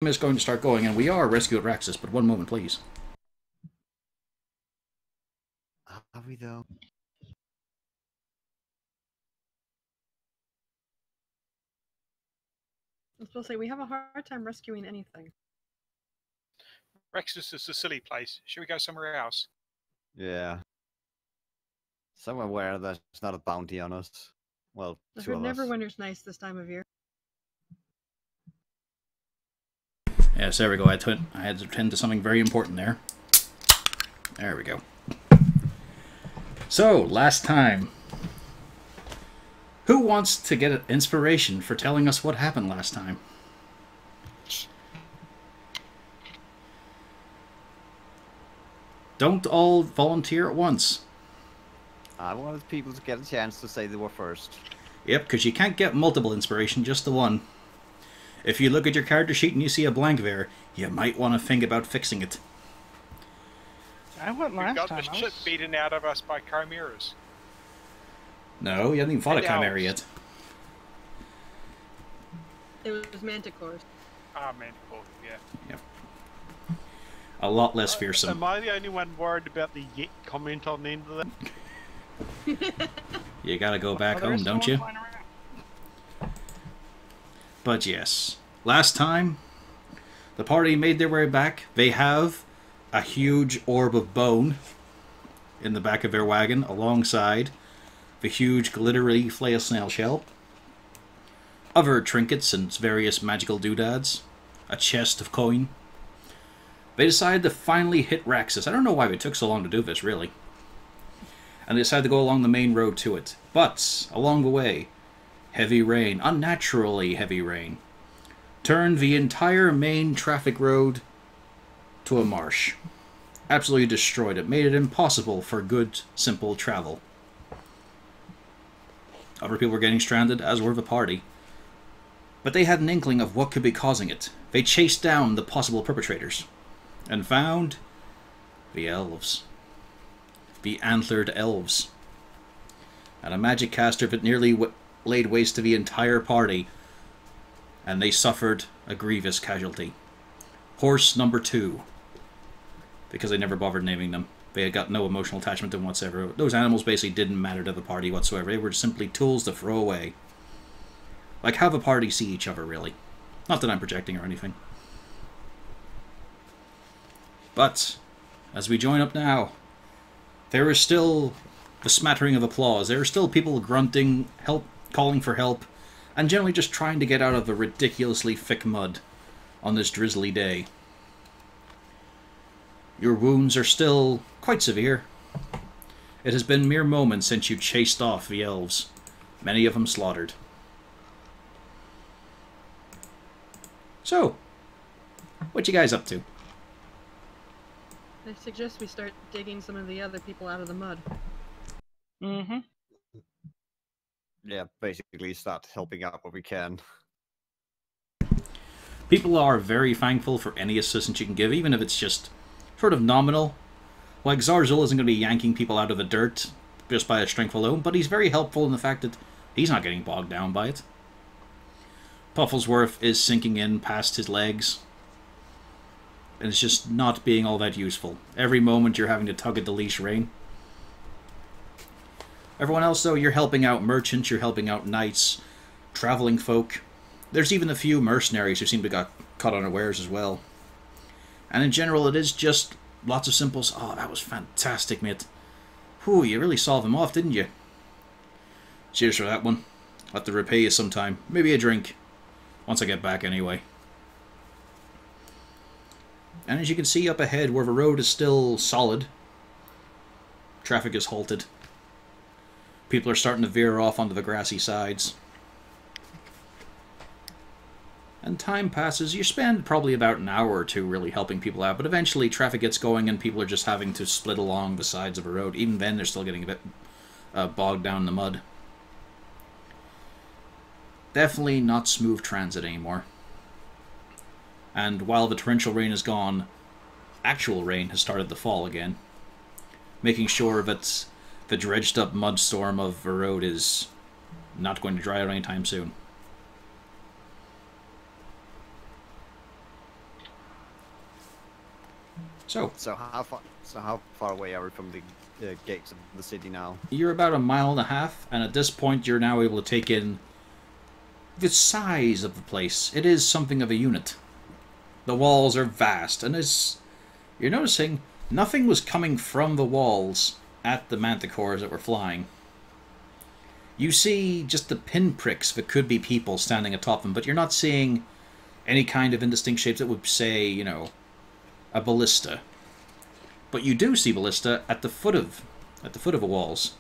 is going to start going, and we are rescued Raxis, but one moment, please. Are we though? I was supposed to say, we have a hard time rescuing anything. Raxis is a silly place. Should we go somewhere else? Yeah. Somewhere where there's not a bounty on us. Well, I two heard of us. Neverwinter's nice this time of year. Yes, there we go. I had to attend to something very important there. There we go. So, last time. Who wants to get inspiration for telling us what happened last time? Don't all volunteer at once. I wanted people to get a chance to say they were first. Yep, because you can't get multiple inspiration, just the one. If you look at your character sheet and you see a blank there, you might want to think about fixing it. I went We last got time. the shit beaten out of us by chimeras. No, you haven't even fought a And chimera owls. yet. It was Manticores. Ah, Manticore, yeah. Yep. A lot less fearsome. Am I the only one worried about the yet comment on the end of that? You gotta go back home, don't you? But yes, last time, the party made their way back. They have a huge orb of bone in the back of their wagon, alongside the huge glittery flail snail shell, other trinkets and various magical doodads, a chest of coin. They decided to finally hit Raxis. I don't know why it took so long to do this, really. And they decided to go along the main road to it. But, along the way, heavy rain, unnaturally heavy rain, turned the entire main traffic road to a marsh. Absolutely destroyed it, made it impossible for good, simple travel. Other people were getting stranded, as were the party. But they had an inkling of what could be causing it. They chased down the possible perpetrators, and found the elves. The antlered elves. And a magic caster that nearly laid waste to the entire party, and they suffered a grievous casualty. Horse number 2. Because they never bothered naming them. They had got no emotional attachment to them whatsoever. Those animals basically didn't matter to the party whatsoever. They were simply tools to throw away. Like how the party see each other, really. Not that I'm projecting or anything. But, as we join up now, there is still the smattering of applause. There are still people grunting, calling for help, and generally just trying to get out of the ridiculously thick mud on this drizzly day. Your wounds are still quite severe. It has been mere moments since you chased off the elves, many of them slaughtered. So, what you guys up to? I suggest we start digging some of the other people out of the mud. Mm-hmm. Yeah, basically start helping out what we can. People are very thankful for any assistance you can give, even if it's just sort of nominal. Like, Zarzul isn't going to be yanking people out of the dirt just by his strength alone, but he's very helpful in the fact that he's not getting bogged down by it. Pufflesworth is sinking in past his legs, and it's just not being all that useful. Every moment you're having to tug at the leash rein. Everyone else, though, you're helping out merchants, you're helping out knights, traveling folk. There's even a few mercenaries who seem to got caught unawares as well. And in general, it is just lots of simples. Oh, that was fantastic, mate. Whew, you really saw them off, didn't you? Cheers for that one. I'll have to repay you sometime. Maybe a drink. Once I get back, anyway. And as you can see up ahead, where the road is still solid, traffic is halted. People are starting to veer off onto the grassy sides. And time passes. You spend probably about an hour or two really helping people out, but eventually traffic gets going and people are just having to split along the sides of a road. Even then, they're still getting a bit bogged down in the mud. Definitely not smooth transit anymore. And while the torrential rain is gone, actual rain has started to fall again, making sure that the dredged up mud storm of the road is not going to dry out anytime soon. So, So how far away are we from the gates of the city now? you're about a mile and a half, and at this point you're now able to take in the size of the place. It is something of a unit. The walls are vast, and as you're noticing, nothing was coming from the walls at the manticores that were flying. You see just the pinpricks that could be people standing atop them, but you're not seeing any kind of indistinct shapes that would say, you know, a ballista. But you do see ballista at the foot of the walls.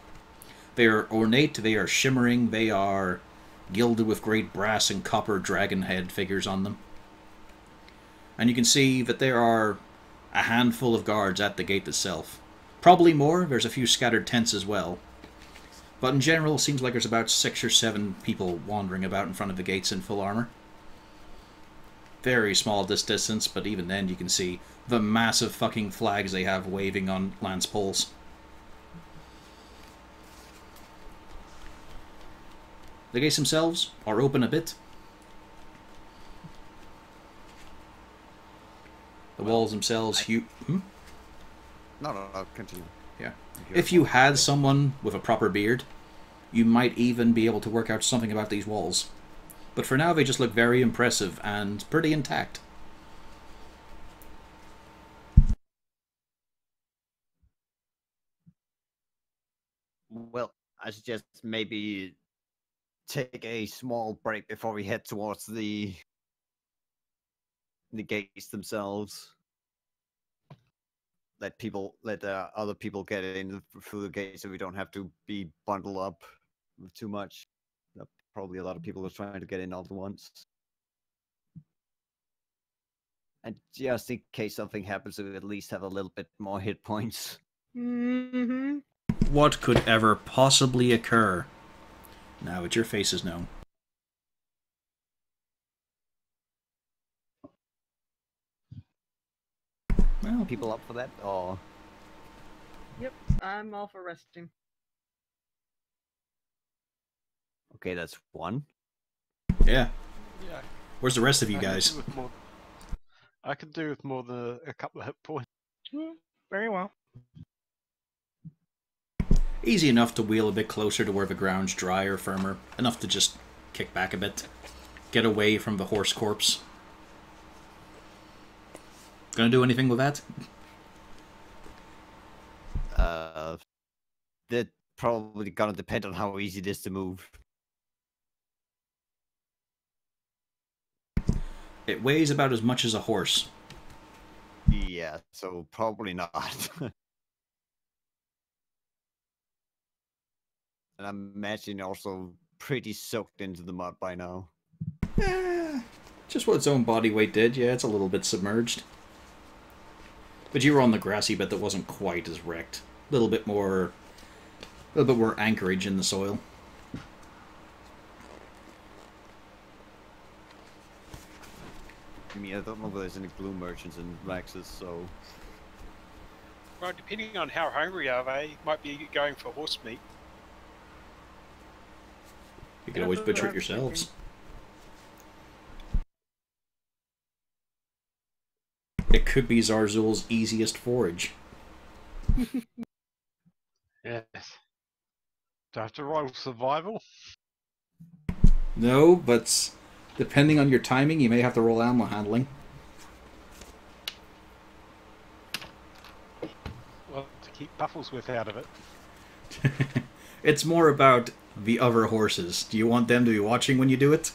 They are ornate, they are shimmering, they are gilded with great brass and copper dragon head figures on them. And you can see that there are a handful of guards at the gate itself. Probably more, there's a few scattered tents as well. But in general, it seems like there's about 6 or 7 people wandering about in front of the gates in full armor. Very small at this distance, but even then you can see the massive fucking flags they have waving on lance poles. The gates themselves are open a bit. The walls themselves, No, I'll continue. Yeah. If you had someone with a proper beard, you might even be able to work out something about these walls. But for now, they just look very impressive and pretty intact. Well, I suggest maybe take a small break before we head towards the gates themselves. Let other people get in through the gates, so we don't have to be bundled up too much. Probably a lot of people are trying to get in all at once. And just in case something happens, we at least have a little bit more hit points. Mm-hmm. What could ever possibly occur? Now that your face is known. Well, People up for that? Or Yep, I'm all for resting. okay, that's one. yeah. Yeah. Where's the rest of you I can guys? do with more- I can do with more than a couple of hit points. Very well. Easy enough to wheel a bit closer to where the ground's dry or firmer. Enough to just kick back a bit. Get away from the horse corpse. Gonna do anything with that? That probably gonna depend on how easy it is to move. It weighs about as much as a horse. Yeah, so probably not. And I'm imagining also pretty soaked into the mud by now. Just what its own body weight did. Yeah, it's a little bit submerged. But you were on the grassy bit that wasn't quite as wrecked. A little bit more anchorage in the soil. I mean, I don't know if there's any blue merchants in Raxis, so Well, depending on how hungry are they, might be going for horse meat. You can always butcher it yourselves. It could be Zarzul's easiest forage. Yes. Do I have to roll survival? No, but depending on your timing, you may have to roll animal handling. Well, to keep Bufflesworth out of it. It's more about the other horses. Do you want them to be watching when you do it?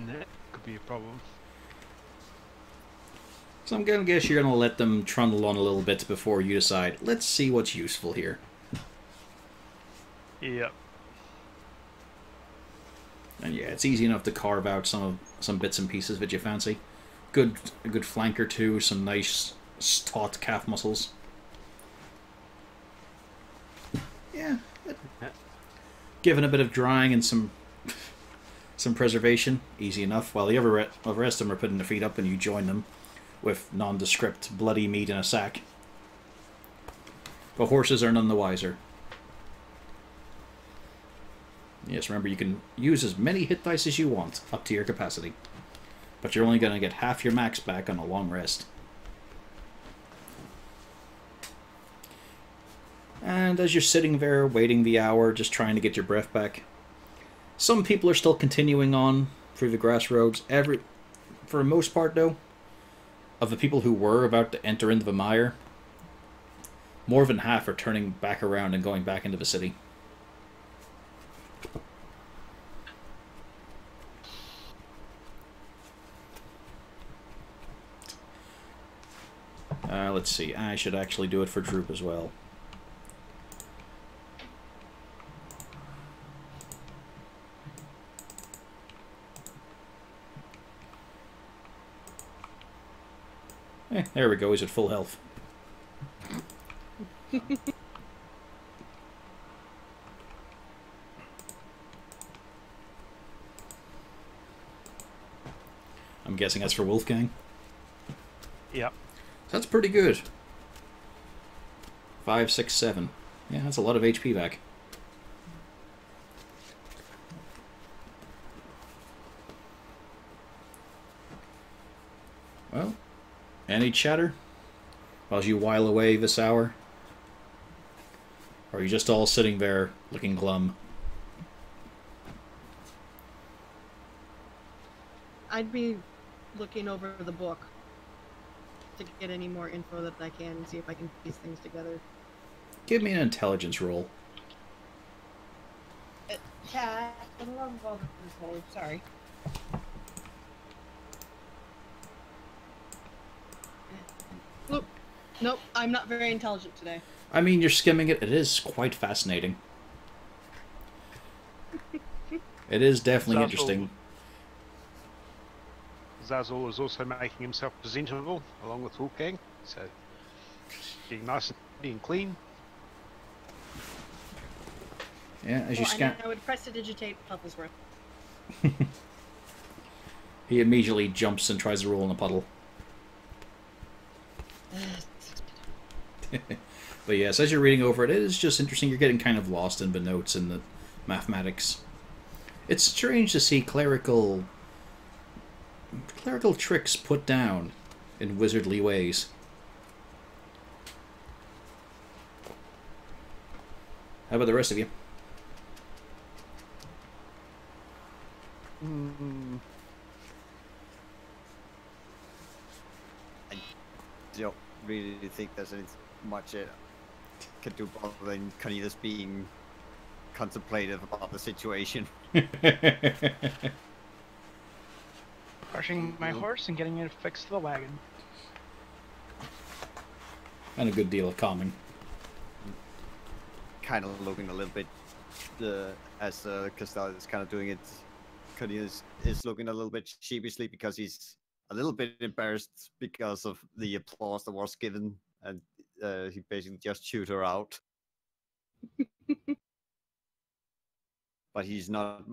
That could be a problem. So I'm gonna guess you're gonna let them trundle on a little bit before you decide, let's see what's useful here. Yep. And yeah, it's easy enough to carve out some bits and pieces that you fancy. A good flank or two, some nice taut calf muscles. Yeah. Given a bit of drying and some preservation, easy enough. While the rest of them are putting their feet up and you join them with nondescript bloody meat in a sack. The horses are none the wiser. Yes, remember you can use as many hit dice as you want, up to your capacity. But you're only going to get half your max back on a long rest. And as you're sitting there, waiting the hour, just trying to get your breath back, some people are still continuing on through the grass roads. For the most part, though, of the people who were about to enter into the mire, more than half are turning back around and going back into the city. Let's see. I should actually do it for Droop as well. There we go. He's at full health. I'm guessing that's for Wolfgang. Yep. That's pretty good. 5, 6, 7. Yeah, that's a lot of HP back. Well, any chatter while you while away this hour? Or are you just all sitting there looking glum? I'd be looking over the book to get any more info that I can and see if I can piece things together. Give me an intelligence roll. Cat, I don't know about this whole. Sorry. Nope, I'm not very intelligent today. I mean, you're skimming it. It is quite fascinating. It is definitely interesting. Zazul is also making himself presentable, along with Wolfgang, so getting nice and neat and clean. Yeah, as you scan... I would prestidigitate Puddlesworth. He immediately jumps and tries to roll in a puddle. But yes, as you're reading over it, it is just interesting. You're getting kind of lost in the notes and the mathematics. It's strange to see clerical tricks put down in wizardly ways. How about the rest of you? I don't really think there's anything much it can do other than Cornelius being contemplative about the situation. Crushing my horse and getting it fixed to the wagon. And a good deal of calming. Kind of looking a little bit, as Castell is kind of doing it, Cornelius is looking a little bit sheepishly because he's a little bit embarrassed because of the applause that was given, and he basically just chewed her out. But he's not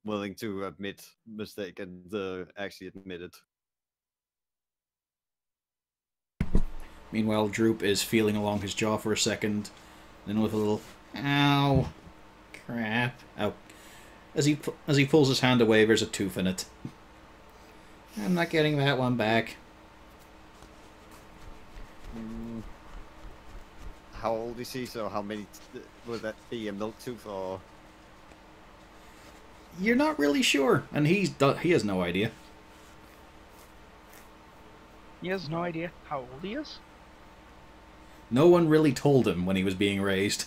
willing to admit mistake and actually admit it. Meanwhile, Droop is feeling along his jaw for a second, then with a little "ow, crap," ow. As he pulls his hand away, there's a tooth in it. I'm not getting that one back. How old is he? So how many would that be? A milk tooth or? You're not really sure, and he has no idea. He has no idea how old he is. No one really told him when he was being raised.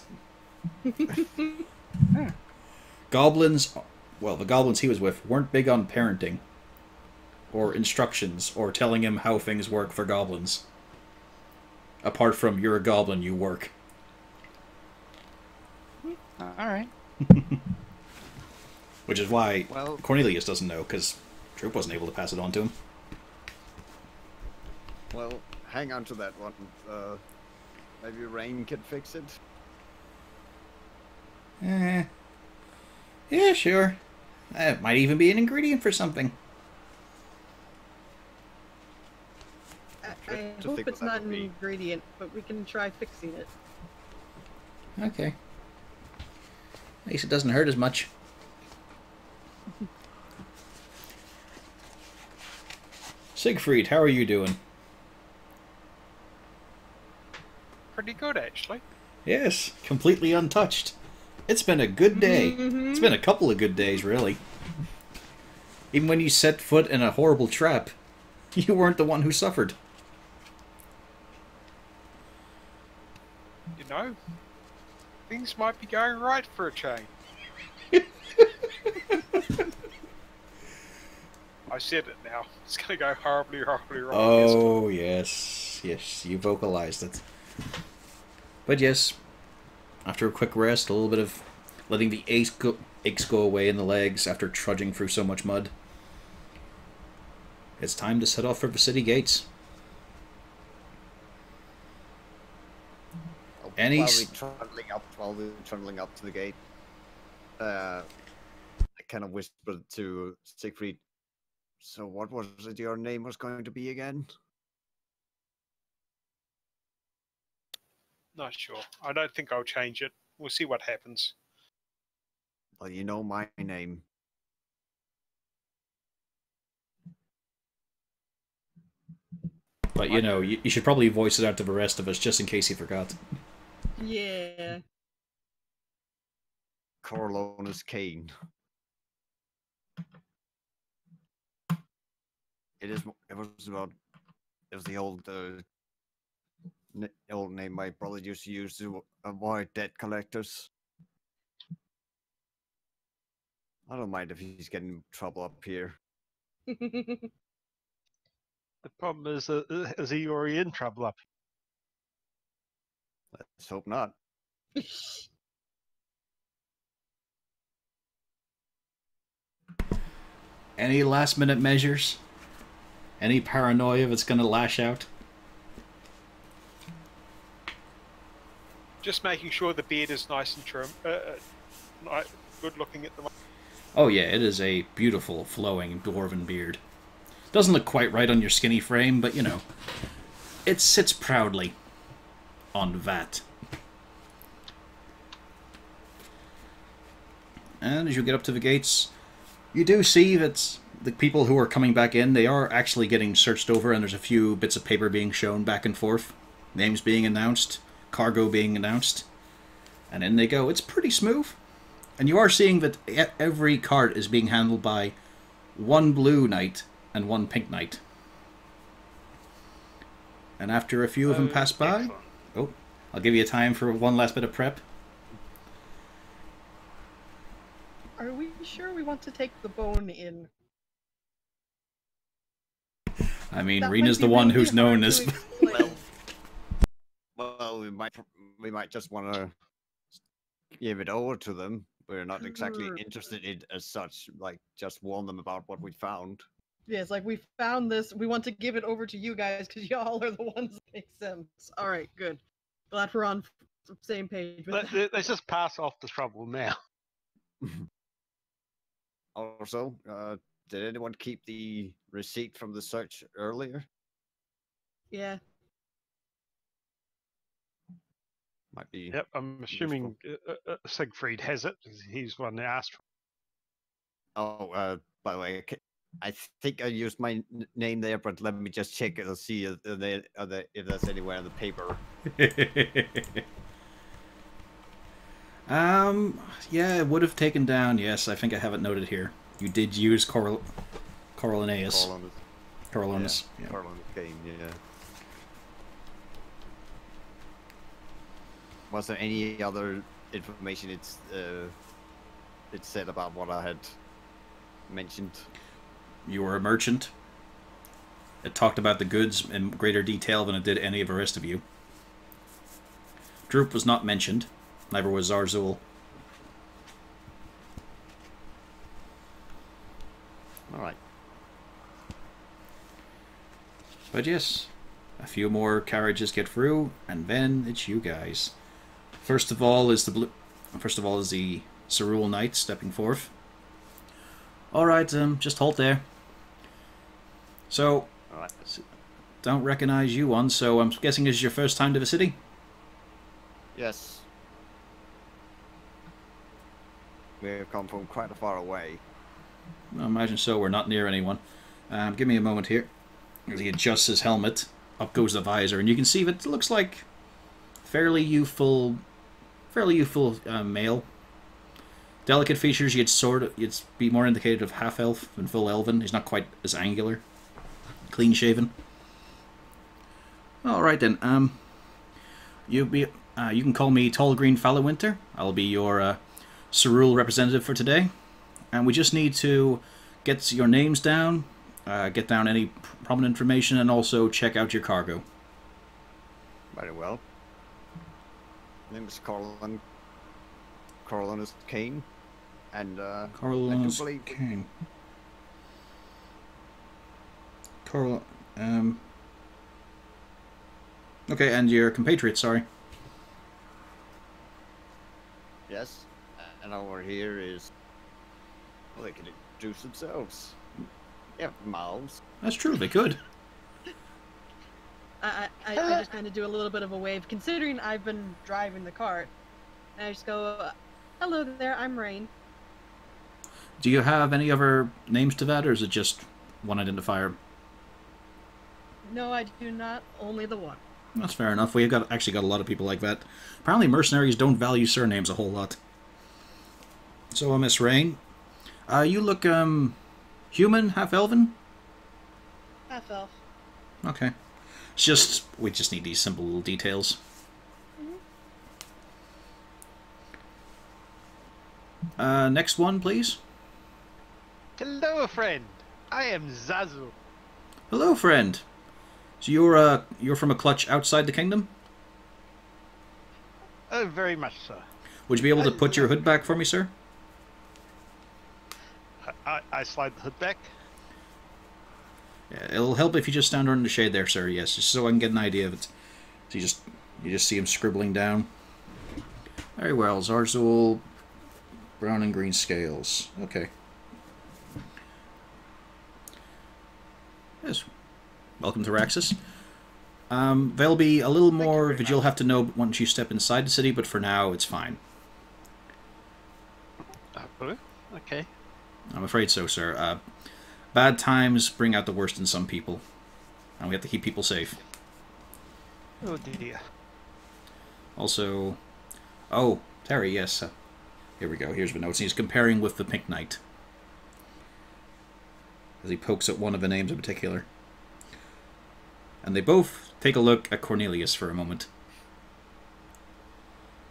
Goblins, well, the goblins he was with weren't big on parenting, or instructions, or telling him how things work for goblins. Apart from, you're a goblin, you work. Alright. Which is why Well, Cornelius doesn't know, because Droop wasn't able to pass it on to him. well, hang on to that one. Maybe Rain can fix it. Yeah, sure. It might even be an ingredient for something. I to hope think it's what that not would an be. ingredient, but we can try fixing it. Okay. At least it doesn't hurt as much. Siegfried, how are you doing? Pretty good, actually. Yes, completely untouched. It's been a good day. Mhm. It's been a couple of good days, really. Even when you set foot in a horrible trap, you weren't the one who suffered. You know, things might be going right for a change. I said it now. It's going to go horribly, horribly wrong. Oh, yes. Yes, you vocalized it. But yes, after a quick rest, a little bit of letting the aches go away in the legs after trudging through so much mud, it's time to set off for the city gates. Any While we're trundling up to the gate, I kind of whispered to Siegfried, so what was it your name was going to be again? Not sure. I don't think I'll change it. We'll see what happens. Well, you know my name. But you know, you should probably voice it out to the rest of us just in case you forgot. Yeah. Corleone's Kane. It was the old old name my brother used to use to avoid debt collectors. I don't mind if he's getting in trouble up here. The problem is he already in trouble up? Let's hope not. Any last minute measures? Any paranoia that's going to lash out? Just making sure the beard is nice and trim, good looking at the moment. Oh yeah, it is a beautiful, flowing dwarven beard. Doesn't look quite right on your skinny frame, but you know, it sits proudly on that. And as you get up to the gates, you do see that the people who are coming back in, they are actually getting searched over, and there's a few bits of paper being shown back and forth. Names being announced, cargo being announced, and in they go. It's pretty smooth. And you are seeing that every cart is being handled by one blue knight and one pink knight. And after a few of them pass by... Excellent. Oh, I'll give you time for one last bit of prep. Are we sure we want to take the bone in? I mean, That Rena's might the be one really who's known hard as... to explain. Well, we might just want to give it over to them. We're not exactly Sure. interested in as such. Like, just warn them about what we found. Yes, like we found this. We want to give it over to you guys because y'all are the ones that make sense. All right, good. Glad we're on the same page with that. Let's just pass off the trouble now. Also, did anyone keep the receipt from the search earlier? Yeah. Might be. Yep, I'm assuming Siegfried has it. He's the one that asked for Oh, by the way, I think I used my name there, but let me just check and see if there's anywhere in the paper. Yeah, it would have taken down. Yes, I think I have it noted here. You did use Corleoneus. Corleoneus. Yeah. Corleone's Kane, yeah. Was there any other information it said about what I had mentioned? You were a merchant. It talked about the goods in greater detail than it did any of the rest of you. Droop was not mentioned. Neither was Zarzul. Alright. But yes, a few more carriages get through, and then it's you guys. First of all is the Cerule Knight stepping forth. Alright, just halt there. So, Alright. don't recognize you one, so I'm guessing this is your first time to the city? Yes. We have come from quite a far away. I imagine so, we're not near anyone. Give me a moment here. As he adjusts his helmet, up goes the visor, and you can see that it looks like fairly youthful male. Delicate features, you'd be more indicated of half elf than full elven. He's not quite as angular, clean shaven. All right then. You can call me Tall Green Fallowinter. I'll be your Cerule representative for today, and we just need to get your names down, get down any prominent information, and also check out your cargo. Very well. My name is Corlinus Kane, and Corlinus I do believe Kane. Okay, and your compatriot, sorry. yes, and over here is. Well, they can introduce themselves. They have mouths. That's true, they could. I just kind of do a little bit of a wave, considering I've been driving the cart. And I just go, hello there, I'm Rain. Do you have any other names to that, or is it just one identifier? No, I do not, only the one. That's fair enough. We've actually got a lot of people like that. Apparently mercenaries don't value surnames a whole lot. So, Miss Rain, you look, human, half-elven? Half elf. Okay. We just need these simple little details. Next one, please. Hello, friend. I am Zazu. Hello, friend. So you're from a clutch outside the kingdom? Oh, very much so. Would you be able to put your hood back for me, sir? I slide the hood back. Yeah, it'll help if you just stand under the shade there, sir. Yes, just so I can get an idea of it. So you just see him scribbling down. Very well, Zarzul, brown and green scales. Okay. Yes. Welcome to Raxis. There'll be a little more that you'll have to know once you step inside the city, but for now, it's fine. Okay. I'm afraid so, sir. Bad times bring out the worst in some people, and we have to keep people safe. Oh dear. Also, oh, Terry, yes. Here we go. Here's the notes. He's comparing with the Pink Knight, as he pokes at one of the names in particular. And they both take a look at Cornelius for a moment.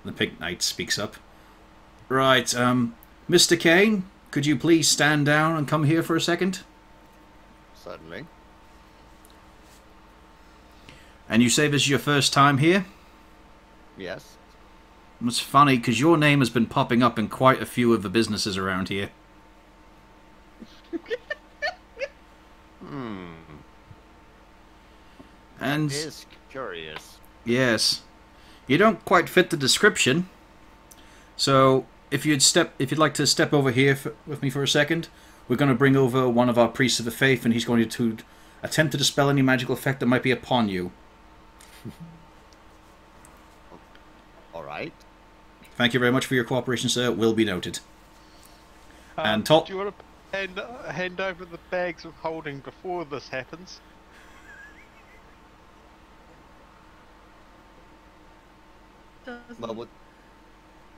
The Pink Knight speaks up. Right, Mr. Kane, could you please stand down and come here for a second? Certainly. And you say this is your first time here? Yes. It's funny, because your name has been popping up in quite a few of the businesses around here. And It is curious. yes, you don't quite fit the description. So if you'd like to step over here with me for a second, we're going to bring over one of our priests of the faith, and he's going to attempt to dispel any magical effect that might be upon you. All right. Thank you very much for your cooperation, sir. Will be noted. And Do you want to hand over the bags of holding before this happens? Well,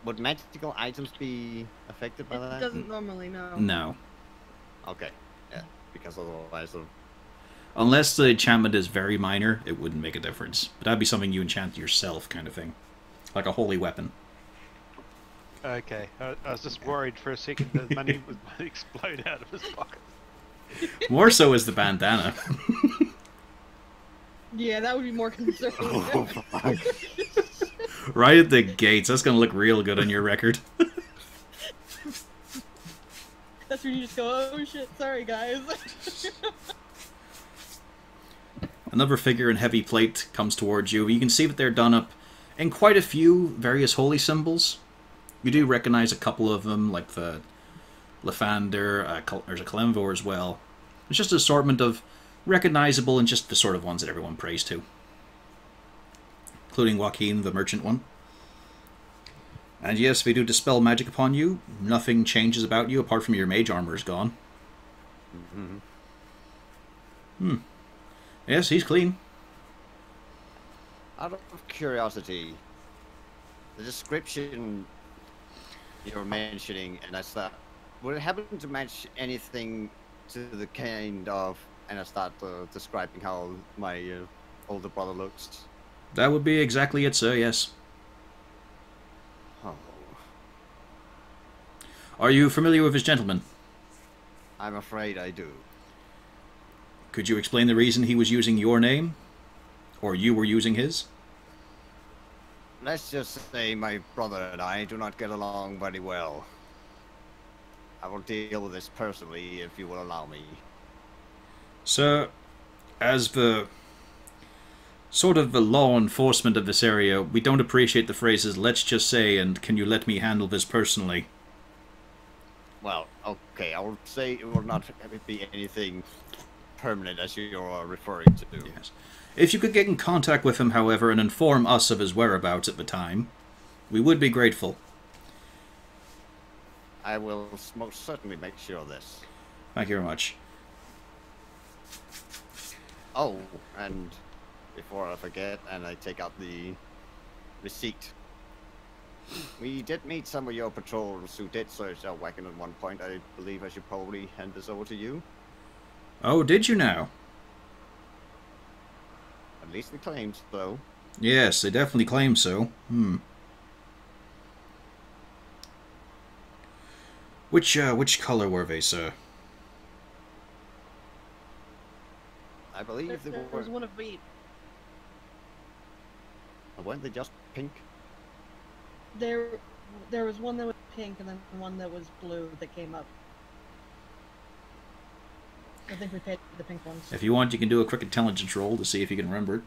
would magical items be affected by It that? doesn't normally, no. No. Okay. Yeah. Because otherwise, Unless the enchantment is very minor, it wouldn't make a difference. But that'd be something you enchant yourself, kind of thing. Like a holy weapon. Okay, I was just worried for a second that money would explode out of his pocket. More so is the bandana. Yeah, that would be more concerning. oh fuck. Right at the gates. That's going to look real good on your record. That's when you just go, oh shit, sorry guys. Another figure in heavy plate comes towards you. You can see that they're done up in quite a few various holy symbols. You do recognize a couple of them, like the Lathander, there's a Kalemvor as well. It's just an assortment of recognizable and just the sort of ones that everyone prays to. Including Joaquin, the merchant one. And yes, if they do dispel magic upon you, nothing changes about you apart from your mage armor is gone. Yes, he's clean. Out of curiosity, the description you're mentioning, and I thought, would it happen to match anything to the kind of, and I start describing how my older brother looks. That would be exactly it, sir, yes. Oh, Are you familiar with this gentleman? I'm afraid I do. Could you explain the reason he was using your name? Or you were using his? Let's just say my brother and I do not get along very well. I will deal with this personally if you will allow me. Sir, as the sort of the law enforcement of this area, we don't appreciate the phrases, let's just say, and can you let me handle this personally? Well, okay, I will say it will not be anything permanent as you're referring to. Yes. If you could get in contact with him, however, and inform us of his whereabouts at the time, we would be grateful. I will most certainly make sure of this. Thank you very much. Oh, and before I forget, and I take out the receipt. We did meet some of your patrols who did search our wagon at one point. I believe I should probably hand this over to you. Oh, did you now? At least the claims, though. Yes, they definitely claim so. Which color were they, sir? I believe There they was were. one of each. Weren't they just pink? There was one that was pink and then one that was blue that came up. I think we paid the pink ones. If you want, you can do a quick intelligence roll to see if you can remember it.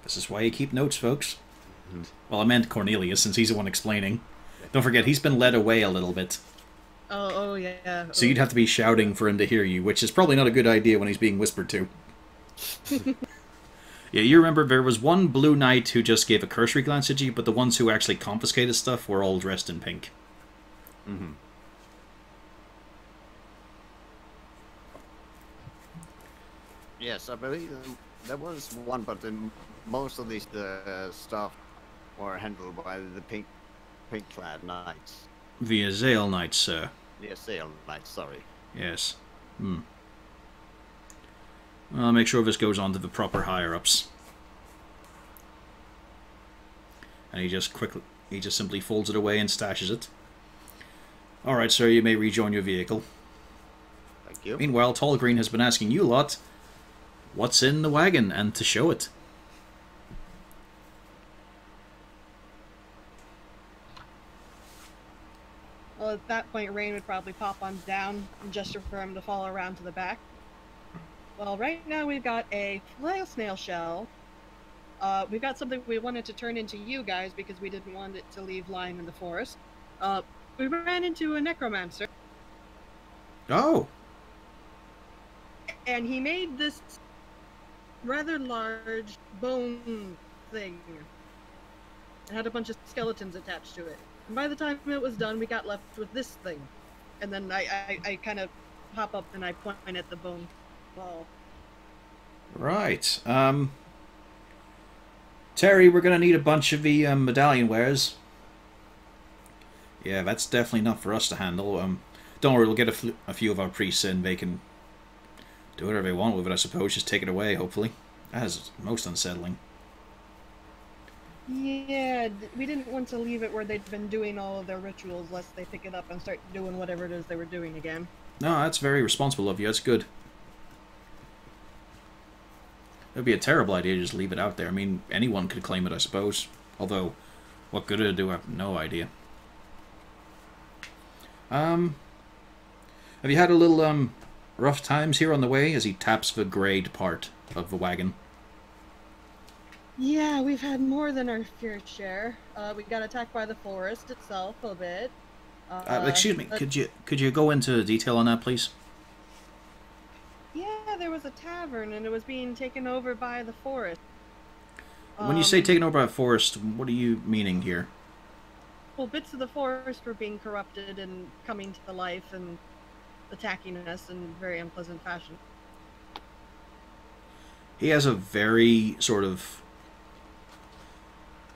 This is why you keep notes, folks. Well, I meant Cornelius, since he's the one explaining. Don't forget, he's been led away a little bit. Oh yeah. So you'd have to be shouting for him to hear you, which is probably not a good idea when he's being whispered to. Yeah, you remember there was one blue knight who just gave a cursory glance at you, but the ones who actually confiscated stuff were all dressed in pink. Mm-hmm. Yes, I believe there was one, but most of these stuff were handled by the pink-clad knights. The Azael Knights, sir. The Assail knights, sorry. Yes. I'll make sure this goes on to the proper higher-ups. And he just simply folds it away and stashes it. Alright, sir, you may rejoin your vehicle. Thank you. Meanwhile, Tall Green has been asking you lot what's in the wagon, and to show it. Well, at that point, Rain would probably pop on down and gesture for him to follow around to the back. Well, right now we've got a flail snail shell. We've got something we wanted to turn into you guys because we didn't want it to leave lying in the forest. We ran into a necromancer, Oh! and he made this rather large bone thing. It had a bunch of skeletons attached to it. And by the time it was done, we got left with this thing. And then I kind of hop up and I point at the bone ball. Right. Terry, we're going to need a bunch of the medallion wares. Yeah, that's definitely not for us to handle. Don't worry, we'll get a few of our priests in. They can do whatever they want with it, I suppose. Just take it away, hopefully. That is most unsettling. Yeah, we didn't want to leave it where they'd been doing all of their rituals, lest they pick it up and start doing whatever it is they were doing again. No, that's very responsible of you. That's good. It would be a terrible idea to just leave it out there. I mean, anyone could claim it, I suppose. Although, what good it'd do, I have no idea. Have you had a little, rough times here on the way? As he taps the grayed part of the wagon. Yeah, we've had more than our fair share. We got attacked by the forest itself a bit. Excuse me, but- could you go into detail on that, please? Yeah, there was a tavern and it was being taken over by the forest. When you say taken over by a forest, what are you meaning here? well, bits of the forest were being corrupted and coming to life and attacking us in very unpleasant fashion. He has a very sort of...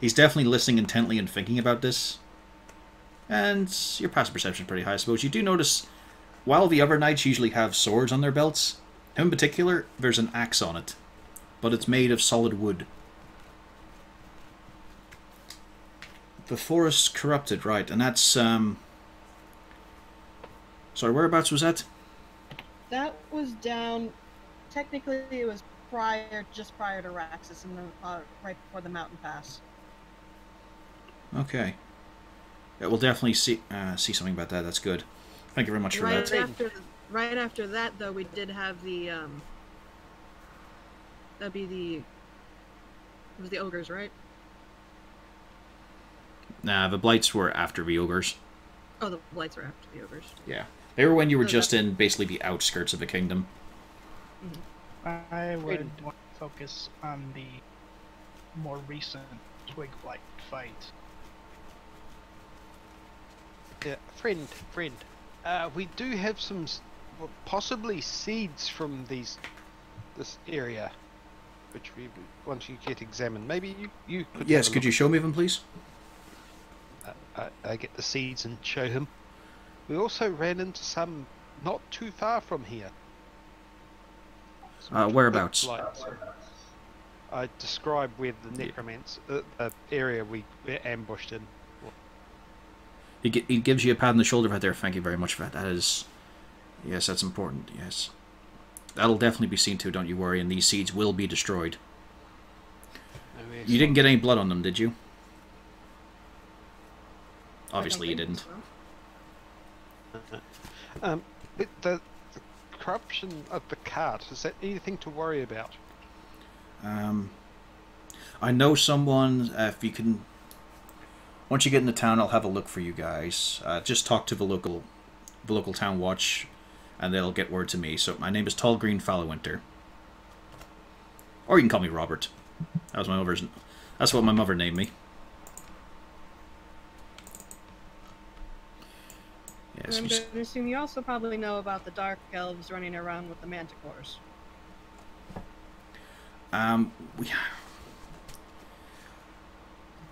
He's definitely listening intently and thinking about this. And your passive perception is pretty high, I suppose. You do notice, while the other knights usually have swords on their belts, him in particular, there's an axe on it. But it's made of solid wood. The forest's corrupted, right, and that's, Sorry, whereabouts was that? That was down... Technically, it was just prior to Raxis, and right before the mountain pass. Okay. Yeah, we'll definitely see something about that. That's good. Thank you very much for that. Right after that, though, we did have the that'd be the... It was the ogres, right? Nah, the blights were after the ogres. Oh, the blights were after the ogres. Yeah. They were when you were just in basically the outskirts of the kingdom. I would want to focus on the more recent twig blight fight. Yeah, friend. We do have some, possibly seeds from this area, which we once you get examined. Maybe you could. Yes, could you show me them, please? I get the seeds and show him. We also ran into some not too far from here. Whereabouts? I describe where the necromancer, the area we were ambushed in. He gives you a pat on the shoulder right there. Thank you very much for that. That is... Yes, that's important, yes. That'll definitely be seen to, don't you worry, and these seeds will be destroyed. Oh, yes. You didn't get any blood on them, did you? Obviously you didn't. So. The corruption of the cart, is that anything to worry about? I know someone, if you can... Once you get into town, I'll have a look for you guys. Just talk to the local town watch, and they'll get word to me. So my name is Tall Green Fallowinter. Or you can call me Robert. That was my mother's... That's what my mother named me. Yes, I'm going to assume you also probably know about the dark elves running around with the manticores.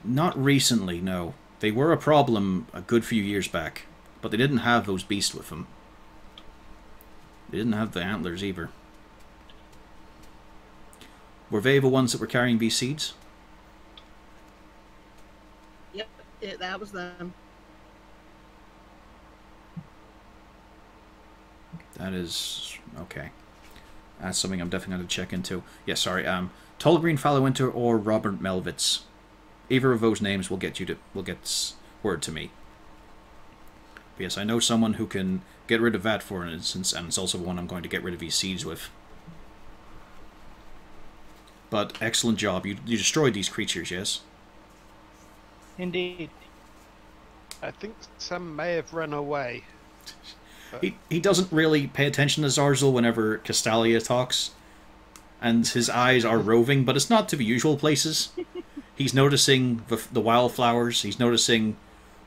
Not recently, no. They were a problem a good few years back, but they didn't have those beasts with them. They didn't have the antlers either. Were they the ones that were carrying these seeds? Yep, that was them. That is... okay. That's something I'm definitely going to check into. Yeah, sorry. Tall Green Fallowinter or Robert Melvitz. Either of those names will get word to me. But yes, I know someone who can get rid of that for an instance, and it's also one I'm going to get rid of these seeds with. But excellent job. You destroyed these creatures, yes? Indeed. I think some may have run away. He doesn't really pay attention to Zarzel whenever Castalia talks, and his eyes are roving, but it's not to the usual places. He's noticing the wildflowers. He's noticing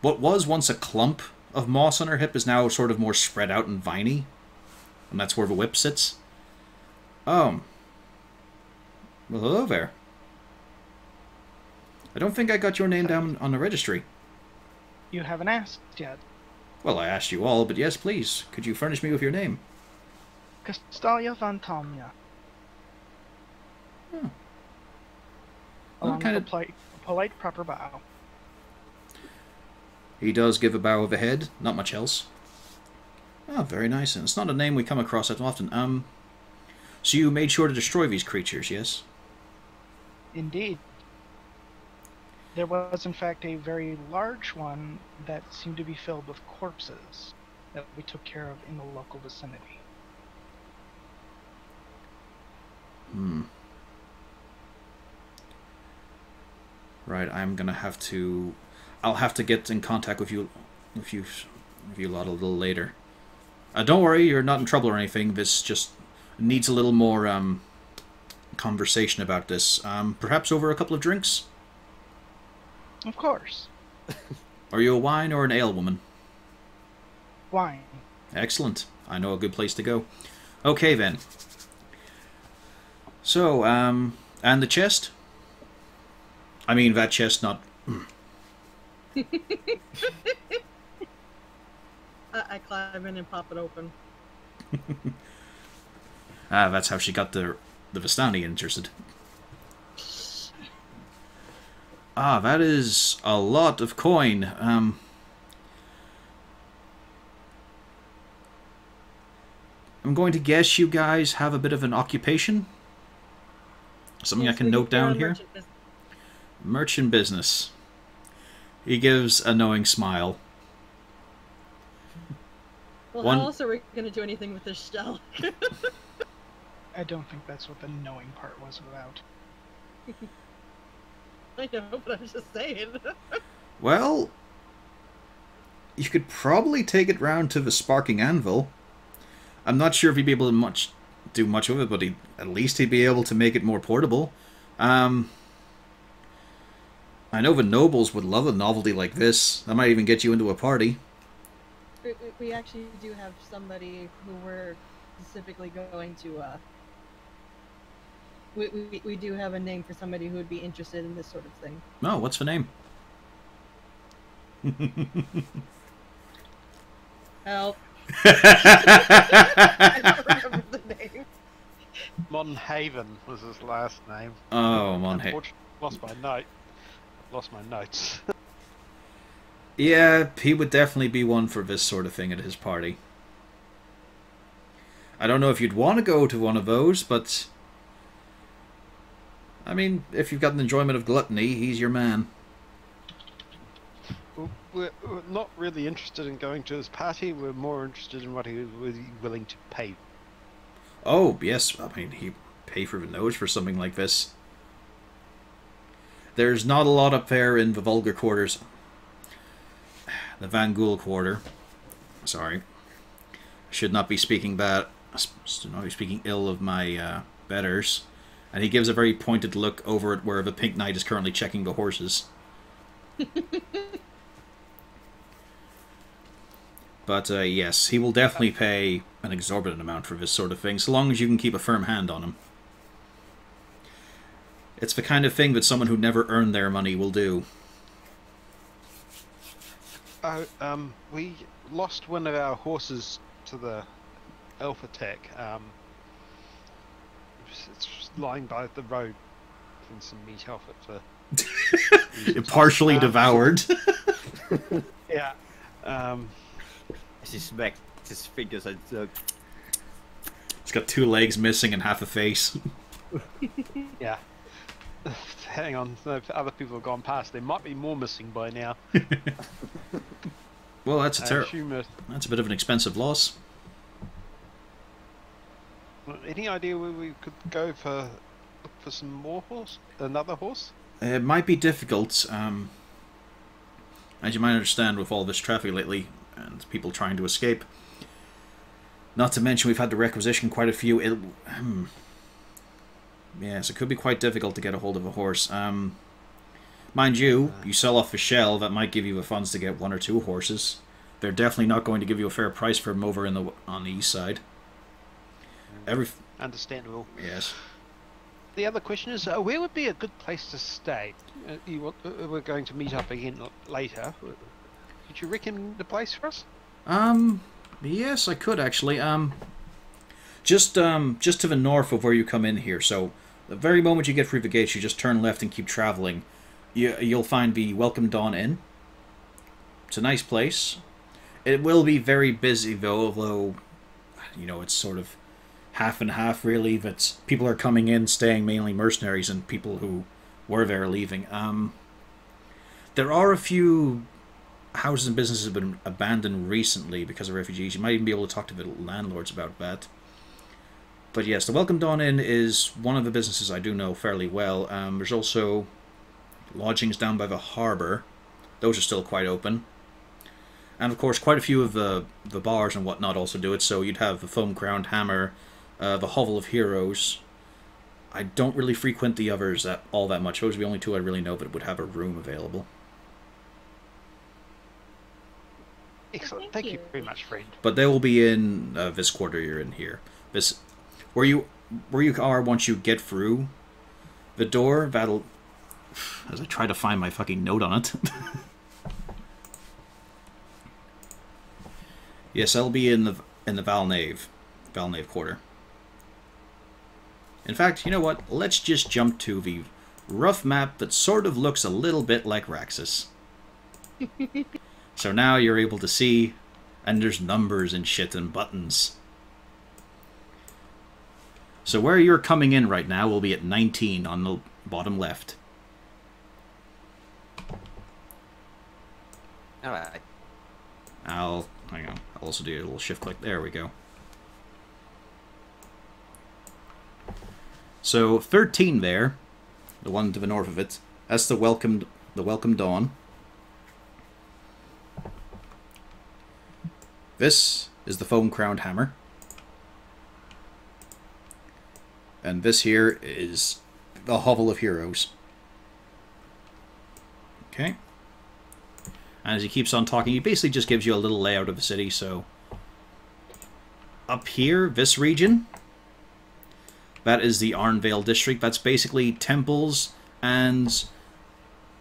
what was once a clump of moss on her hip is now sort of more spread out and viney, and that's where the whip sits. Well, hello there. I don't think I got your name down on the registry. You haven't asked yet. Well, I asked you all, but yes, please. Could you furnish me with your name? Castalia van Tamia. Hmm. Along with a polite, proper bow. He does give a bow of the head, not much else. Oh, very nice. And it's not a name we come across that often. So you made sure to destroy these creatures, yes? Indeed. There was, in fact, a very large one that seemed to be filled with corpses that we took care of in the local vicinity. Right, I'm gonna have to... I'll have to get in contact with you lot a little later. Don't worry, you're not in trouble or anything. This just needs a little more conversation about this. Perhaps over a couple of drinks? Of course. Are you a wine or an ale woman? Wine. Excellent. I know a good place to go. Okay, then. So, and the chest? I mean, that chest, not... I climb in and pop it open. That's how she got the Vistani interested. That is a lot of coin. I'm going to guess you guys have a bit of an occupation? Something I Yes, can we note do our down here? merchant business. Merchant business. He gives a knowing smile. Well, One- how else are we going to do anything with this shell? I don't think that's what the knowing part was about. I know, but I'm just saying. Well, you could probably take it round to the Sparking Anvil. I'm not sure if he'd be able to do much with it, but at least he'd be able to make it more portable. I know the nobles would love a novelty like this. That might even get you into a party. We actually do have somebody who we're specifically going to, we do have a name for somebody who would be interested in this sort of thing. No, what's the name? Help. I don't remember the name. Monhaven was his last name. Oh, Monhaven. Unfortunately, lost my note. Lost my notes. Yeah, he would definitely be one for this sort of thing at his party. I don't know if you'd want to go to one of those, but... I mean, if you've got an enjoyment of gluttony, he's your man. We're not really interested in going to his party. We're more interested in what he was willing to pay. Oh, yes, I mean, he'd pay for the nose for something like this. There's not a lot up there in the vulgar quarters. The Van Gool quarter. Sorry. I should not be speaking bad. Should not be speaking ill of my betters. And he gives a very pointed look over at where the Pink Knight is currently checking the horses. But yes, he will definitely pay an exorbitant amount for this sort of thing, so long as you can keep a firm hand on him. It's the kind of thing that someone who never earned their money will do. We lost one of our horses to the elf attack. It's just lying by the road. And some meat off it for Partially devoured. yeah. As he smacks his fingers and It's got 2 legs missing and half a face. Yeah. Hang on, if other people have gone past, there might be more missing by now. Well, that's I assume it. that's a bit of an expensive loss. Any idea where we could go look for some more horse? Another horse? It might be difficult, as you might understand with all this traffic lately, and people trying to escape. Not to mention we've had to requisition quite a few... Yes, it could be quite difficult to get a hold of a horse. Mind you, you sell off a shell, that might give you the funds to get 1 or 2 horses. They're definitely not going to give you a fair price for them over on the east side. Understandable. Yes. The other question is, where would be a good place to stay? We're going to meet up again later. Could you recommend the place for us? Yes, I could actually. Just to the north of where you come in here. So, the very moment you get through the gates, you just turn left and keep traveling. You'll find the Welcome Dawn Inn. It's a nice place. It will be very busy though, although, you know, it's sort of half and half really. That people are coming in, staying, mainly mercenaries, and people who were there leaving. There are a few houses and businesses have been abandoned recently because of refugees. You might even be able to talk to the landlords about that. But yes, the Welcome Dawn Inn is one of the businesses I do know fairly well. There's also lodgings down by the harbour. Those are still quite open. And of course, quite a few of the bars and whatnot also do it. So you'd have the Foam Crowned Hammer, the Hovel of Heroes. I don't really frequent the others all that much. Those are the only 2 I really know that would have a room available. Excellent. Thank Thank you you. very much, friend. But they will be in this quarter you're in here. This, where you are once you get through the door. That'll, as I try to find my fucking note on it. Yes, that'll be in the Valnave quarter. In fact, you know what? Let's just jump to the rough map that sort of looks a little bit like Raxis. So now you're able to see, and there's numbers and shit and buttons. So where you're coming in right now will be at 19 on the bottom left. Alright. Hang on. I'll also do a little shift click. There we go. So 13 there, the one to the north of it. That's the welcome dawn. This is the foam crowned hammer. And this here is the hovel of heroes. Okay. And as he keeps on talking, he basically just gives you a little layout of the city. So up here, this region, that is the Arnvale district. That's basically temples and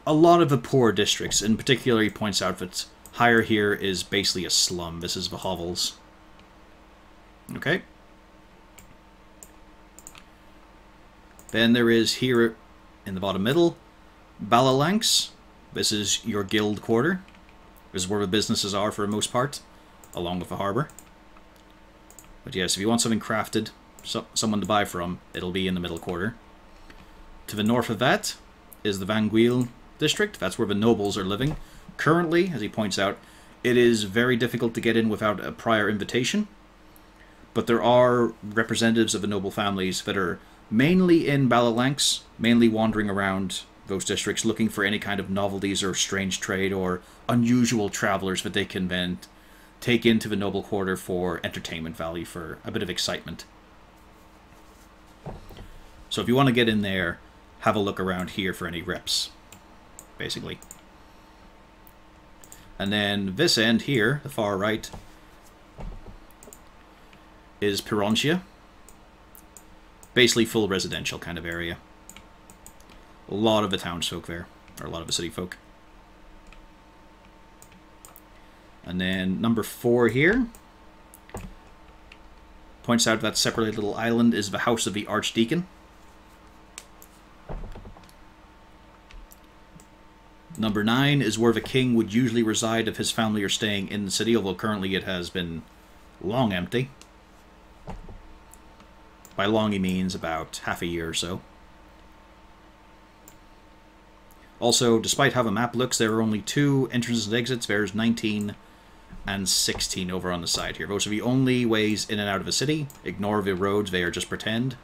a lot of the poor districts. In particular, he points out that higher here is basically a slum. This is the hovels. Okay. Then there is here in the bottom middle, Balalanx. This is your guild quarter. This is where the businesses are for the most part, along with the harbour. But yes, if you want something crafted, someone to buy from, it'll be in the middle quarter. To the north of that is the Vanguil district. That's where the nobles are living. Currently, as he points out, it is very difficult to get in without a prior invitation. But there are representatives of the noble families that are mainly in Balalanx, mainly wandering around those districts looking for any kind of novelties or strange trade or unusual travelers that they can then take into the noble quarter for entertainment value, for a bit of excitement. So if you want to get in there, have a look around here for any reps, basically. And then this end here, the far right, is Pirontia. Basically full residential kind of area. A lot of the townsfolk there, or a lot of the city folk. And then number 4 here points out that separated little island is the house of the Archdeacon. Number 9 is where the king would usually reside if his family are staying in the city, although currently it has been long empty. By long he means about half a year or so. Also, despite how the map looks, there are only 2 entrances and exits. There's 19 and 16 over on the side here. Those are the only ways in and out of the city. Ignore the roads, they are just pretend.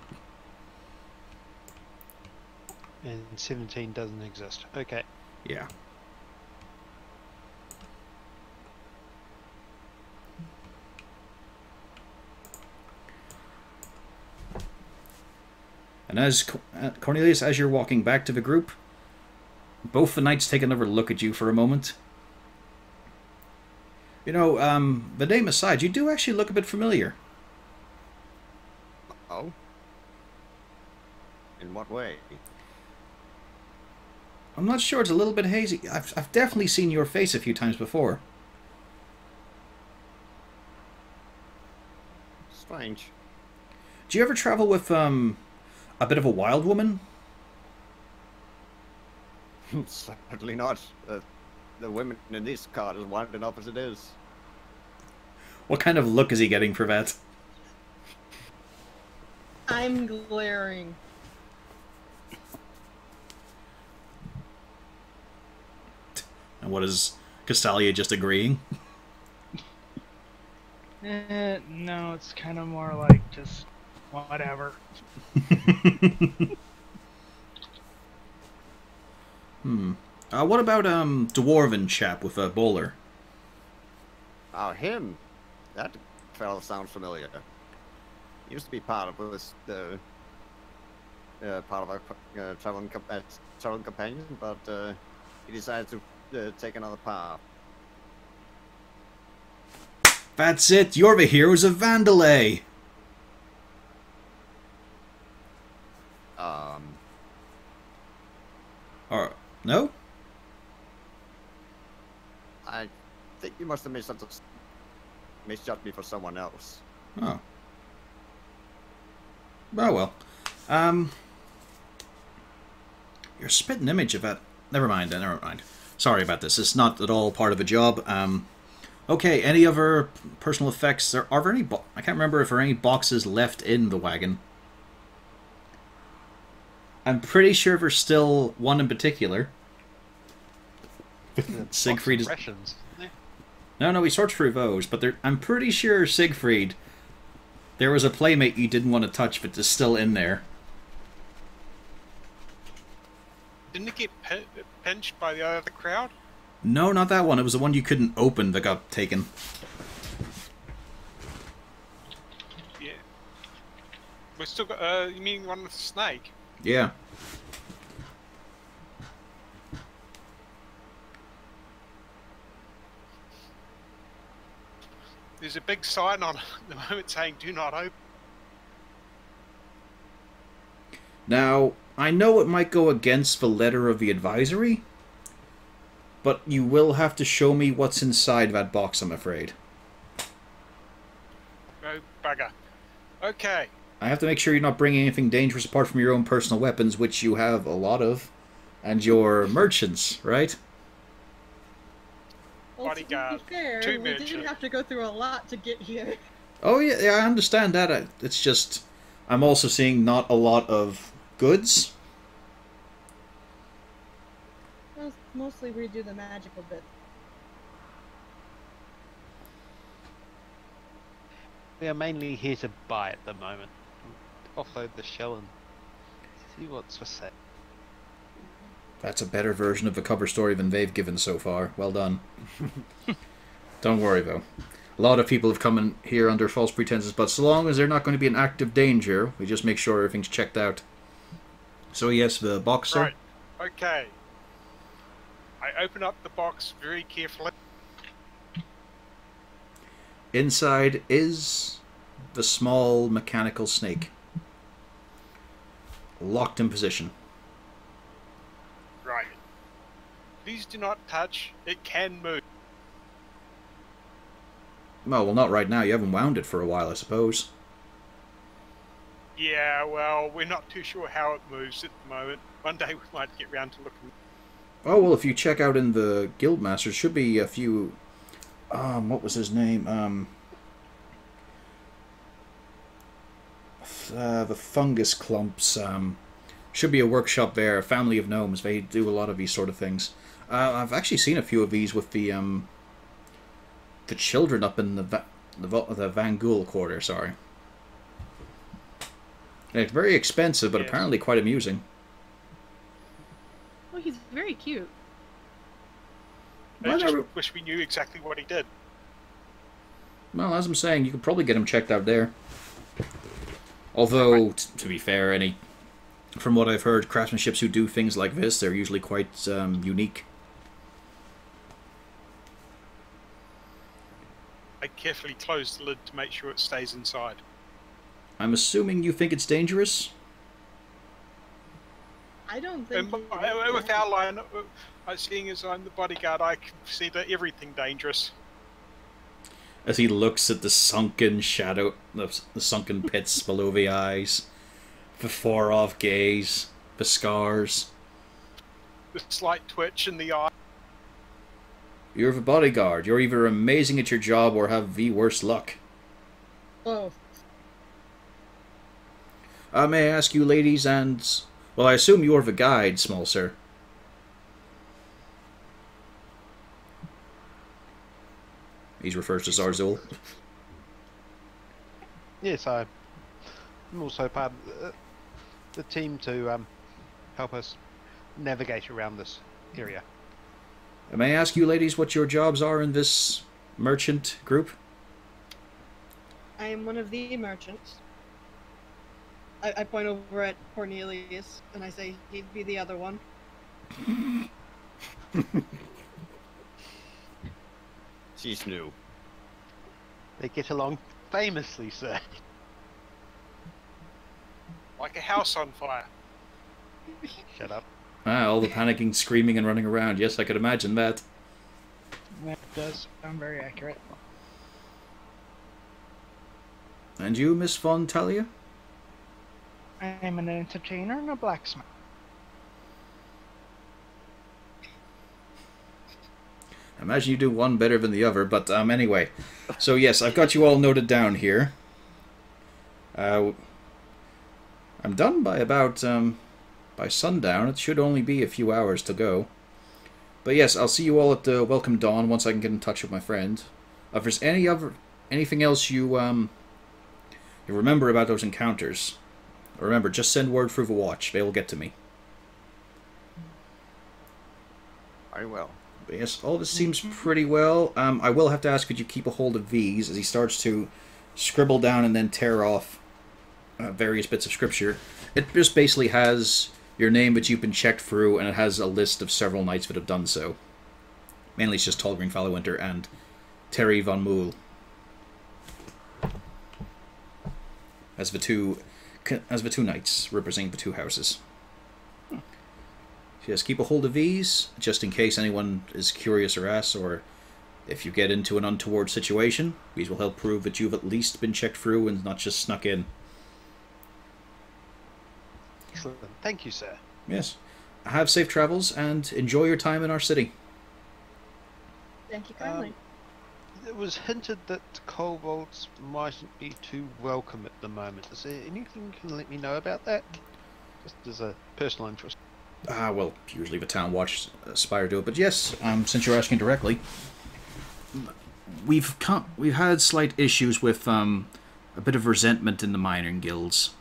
And 17 doesn't exist. Okay. Yeah. And as Cornelius, as you're walking back to the group, both the knights take another look at you for a moment. You know, the name aside, you do actually look a bit familiar. Oh? In what way? I'm not sure, it's a little bit hazy. I've definitely seen your face a few times before. Strange. Do you ever travel with, a bit of a wild woman? Certainly not. The women in this cart is wild enough as it is. What kind of look is he getting for that? I'm glaring. And what is Castalia just agreeing? No, it's kind of more like just whatever. What about, Dwarven chap with a bowler? Oh, him? That fella sounds familiar. He used to be part of this, part of our traveling companion, but he decided to take another path. That's it. You're the heroes of Vandalay. Or no? I think you must have misjudged me for someone else. Oh. Oh well. You're a spitting image of it. Never mind. Never mind. Sorry about this. It's not at all part of the job. Okay. Any other personal effects? Are there any? I can't remember if there are any boxes left in the wagon. I'm pretty sure there's still one in particular. Siegfried is. Rations, isn't No, we sorted through those, but I'm pretty sure Siegfried. There was a playmate you didn't want to touch, but it's still in there. Didn't it get pinched by the other crowd? No, not that one. It was the one you couldn't open that got taken. Yeah. We still got. You mean one with the snake? Yeah. There's a big sign on it at the moment saying "Do not open." Now, I know it might go against the letter of the advisory, but you will have to show me what's inside that box, I'm afraid. Oh, bugger. Okay. I have to make sure you're not bringing anything dangerous apart from your own personal weapons, which you have a lot of, and your merchants, right? Well, Bodyguard, to be fair, 2 we minutes. did have to go through a lot to get here. Oh, yeah, I understand that. It's just, I'm also seeing not a lot of goods. Well, mostly redo the magical bit. We are mainly here to buy at the moment. Offload the shell and see what's for sale. That's a better version of the cover story than they've given so far. Well done. Don't worry, though. A lot of people have come in here under false pretenses, but so long as they're not going to be in active danger, we just make sure everything's checked out. So yes, the box, sir? Right. Okay. I open up the box very carefully. Inside is the small mechanical snake. Locked in position. Right. Please do not touch. It can move. Well, not right now. You haven't wound it for a while, I suppose. Yeah, well, we're not too sure how it moves at the moment. One day we might get round to looking. Oh, well, if you check out in the Guildmaster, should be a few... what was his name? The fungus clumps. Should be a workshop there. A family of gnomes. They do a lot of these sort of things. I've actually seen a few of these with the children up in the Van Gool quarter. Sorry. And it's very expensive, but Yes. apparently quite amusing. Well, he's very cute. I Well, just never- wish we knew exactly what he did. Well, as I'm saying, you could probably get him checked out there. Although, to be fair, from what I've heard, craftsmanships who do things like this, they're usually quite unique. I carefully close the lid to make sure it stays inside. I'm assuming you think it's dangerous? I don't think. And with our line, seeing as I'm the bodyguard, I consider everything dangerous. As he looks at the sunken shadow, the sunken pits below the eyes, the far-off gaze, the scars. The slight twitch in the eye. You're the bodyguard. You're either amazing at your job or have the worst luck. Both. May I ask you, ladies, and... Well, I assume you're the guide, small sir. He refers to Zarzul. Yes, I'm also part of the team to help us navigate around this area. May I ask you, ladies, what your jobs are in this merchant group? I am one of the merchants. I point over at Cornelius and I say he'd be the other one. She's new. They get along famously, sir. Like a house on fire. Shut up. Ah, all the panicking, screaming, and running around. Yes, I could imagine that. That does sound very accurate. And you, Miss Von Talia? I'm an entertainer and a blacksmith. I imagine you do one better than the other, but anyway. So yes, I've got you all noted down here. I'm done by about by sundown. It should only be a few hours to go. But yes, I'll see you all at the Welcome Dawn once I can get in touch with my friend. If there's anything else you remember about those encounters, remember, just send word through the watch. They will get to me. Very well. But yes, all this seems pretty well. I will have to ask, could you keep a hold of these as he starts to scribble down and then tear off various bits of scripture. It just basically has your name that you've been checked through, and it has a list of several knights that have done so. Mainly it's just Tallgreen Fallowinter and Terry von Mool as the two knights representing the two houses. So yes, keep a hold of these, just in case anyone is curious or asks, or if you get into an untoward situation, these will help prove that you've at least been checked through and not just snuck in. Excellent. Thank you, sir. Yes. Have safe travels, and enjoy your time in our city. Thank you kindly. It was hinted that kobolds mightn't be too welcome at the moment. Is there anything you can let me know about that? Just as a personal interest. Well, usually the town watch aspire to it, but yes, since you're asking directly, we've had slight issues with a bit of resentment in the mining guilds.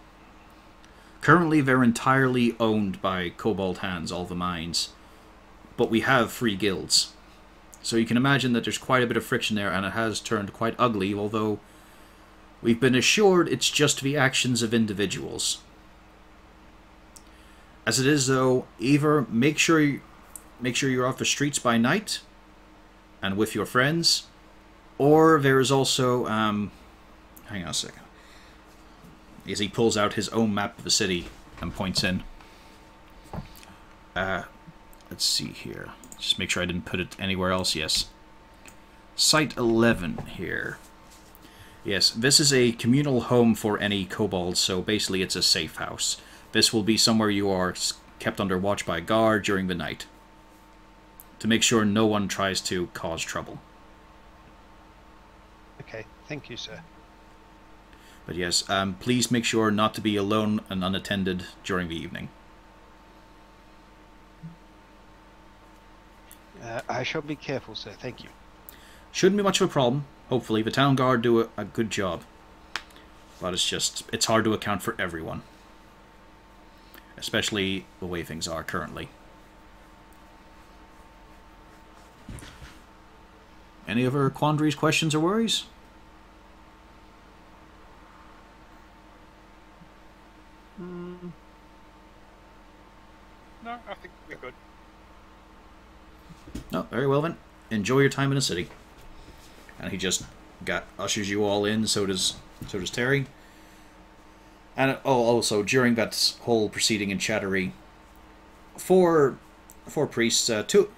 Currently, they're entirely owned by kobold hands, all the mines, but we have free guilds. So you can imagine that there's quite a bit of friction there, and it has turned quite ugly, although we've been assured it's just the actions of individuals. As it is, though, either make sure you're off the streets by night and with your friends, or there is also hang on a second. As he pulls out his own map of the city and points in. Let's see here. Just make sure I didn't put it anywhere else. Yes. Site 11 here. Yes, this is a communal home for any kobolds, so basically it's a safe house. This will be somewhere you are kept under watch by a guard during the night, to make sure no one tries to cause trouble. Okay, thank you, sir. But yes, please make sure not to be alone and unattended during the evening. I shall be careful, sir. Thank you. Shouldn't be much of a problem. Hopefully, the town guard do a good job. But it's hard to account for everyone. Especially the way things are currently. Any other quandaries, questions, or worries? No, I think we're good. No, very well then. Enjoy your time in the city. And he just ushers you all in. So does Terry. And also during that whole proceeding in Chattery, four priests,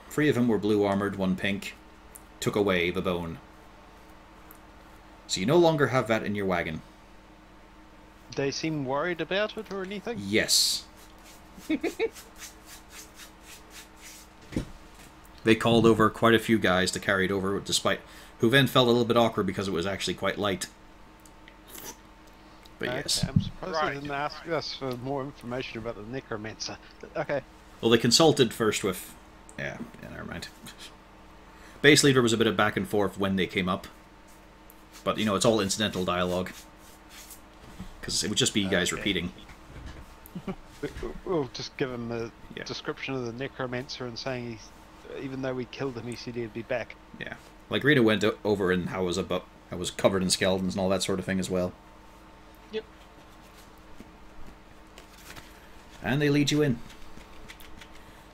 three of them were blue armored, one pink, took away the bone. So you no longer have that in your wagon. They seem worried about it or anything? Yes. They called over quite a few guys to carry it over, who then felt a little bit awkward because it was actually quite light. But okay, yes. I'm surprised Right. they didn't ask us for more information about the necromancer. Okay. Well, they consulted first with... Yeah, never mind. Basically, there was a bit of back and forth when they came up. But, it's all incidental dialogue. Because it would just be you guys repeating. We'll just give him a Yeah. description of the necromancer and saying even though we killed him, he said he'd be back. Yeah. Like, Rita went over and how it was covered in skeletons and all that sort of thing as well. Yep. And they lead you in.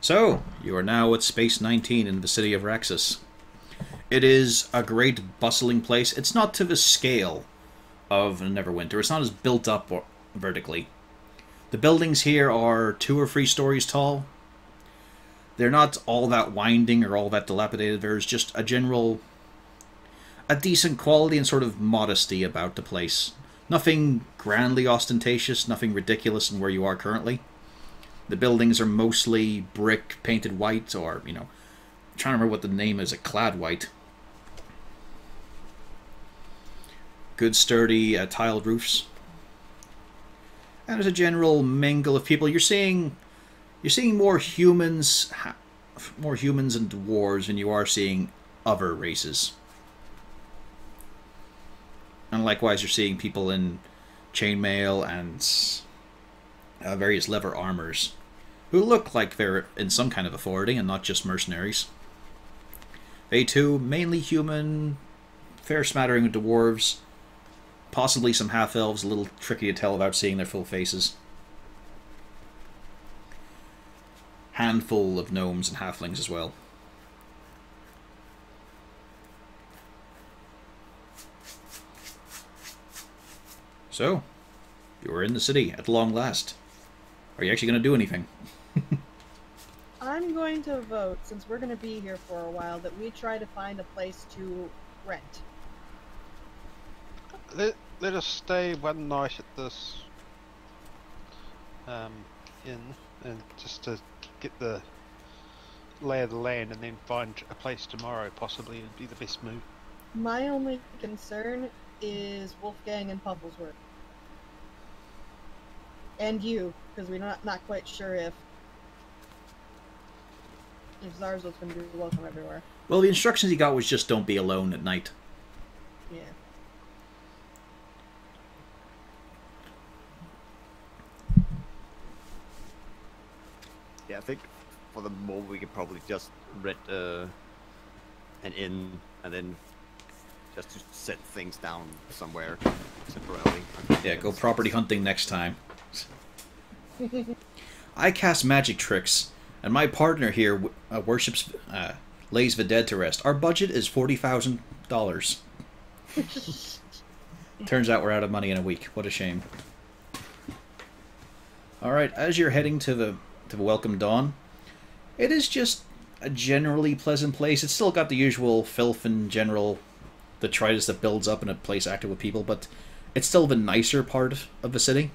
So, you are now at Space 19 in the city of Raxis. It is a great bustling place. It's not to the scale of Neverwinter. It's not as built up vertically. The buildings here are 2 or 3 stories tall. They're not all that winding or all that dilapidated. There's just a decent quality and sort of modesty about the place. Nothing grandly ostentatious, nothing ridiculous in where you are currently. The buildings are mostly brick painted white, or, I'm trying to remember what the name is, clad white. Good sturdy tiled roofs. And there's a general mingle of people. You're seeing more humans and dwarves than you are seeing other races. And likewise, you're seeing people in chainmail and various leather armors who look like they're in some kind of authority and not just mercenaries. They too, mainly human, fair smattering of dwarves, possibly some half-elves, a little tricky to tell without seeing their full faces. Handful of gnomes and halflings as well. So, you are in the city at long last. Are you actually going to do anything? I'm going to vote, since we're going to be here for a while, that we try to find a place to rent. Let us stay one night at this inn, and just to get the lay of the land, and then find a place tomorrow. Possibly would be the best move. My only concern is Wolfgang and Pufflesworth. And you, because we're not quite sure if Zarzo's going to be welcome everywhere. Well, the instructions he got was just don't be alone at night. Yeah. Yeah, I think for the moment we could probably just rent an inn and then just to set things down somewhere temporarily. Yeah, go property hunting next time. I cast magic tricks, and my partner here worships, lays the dead to rest. Our budget is $40,000. Turns out we're out of money in a week. What a shame. Alright, as you're heading to the Welcome Dawn, it is just a generally pleasant place. It's still got the usual filth and general detritus that builds up in a place active with people, but it's still the nicer part of the city.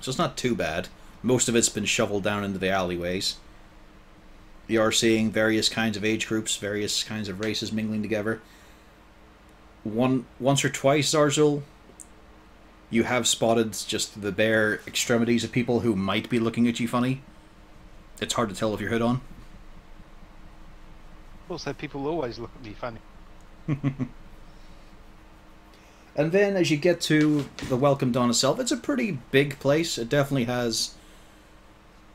So it's not too bad. Most of it's been shoveled down into the alleyways. You are seeing various kinds of age groups, various kinds of races mingling together. Once or twice, Zarzul, you have spotted just the bare extremities of people who might be looking at you funny. It's hard to tell if you're hood on. Also, people always look at me funny. And then as you get to the Welcome Dawn itself, it's a pretty big place. It definitely has,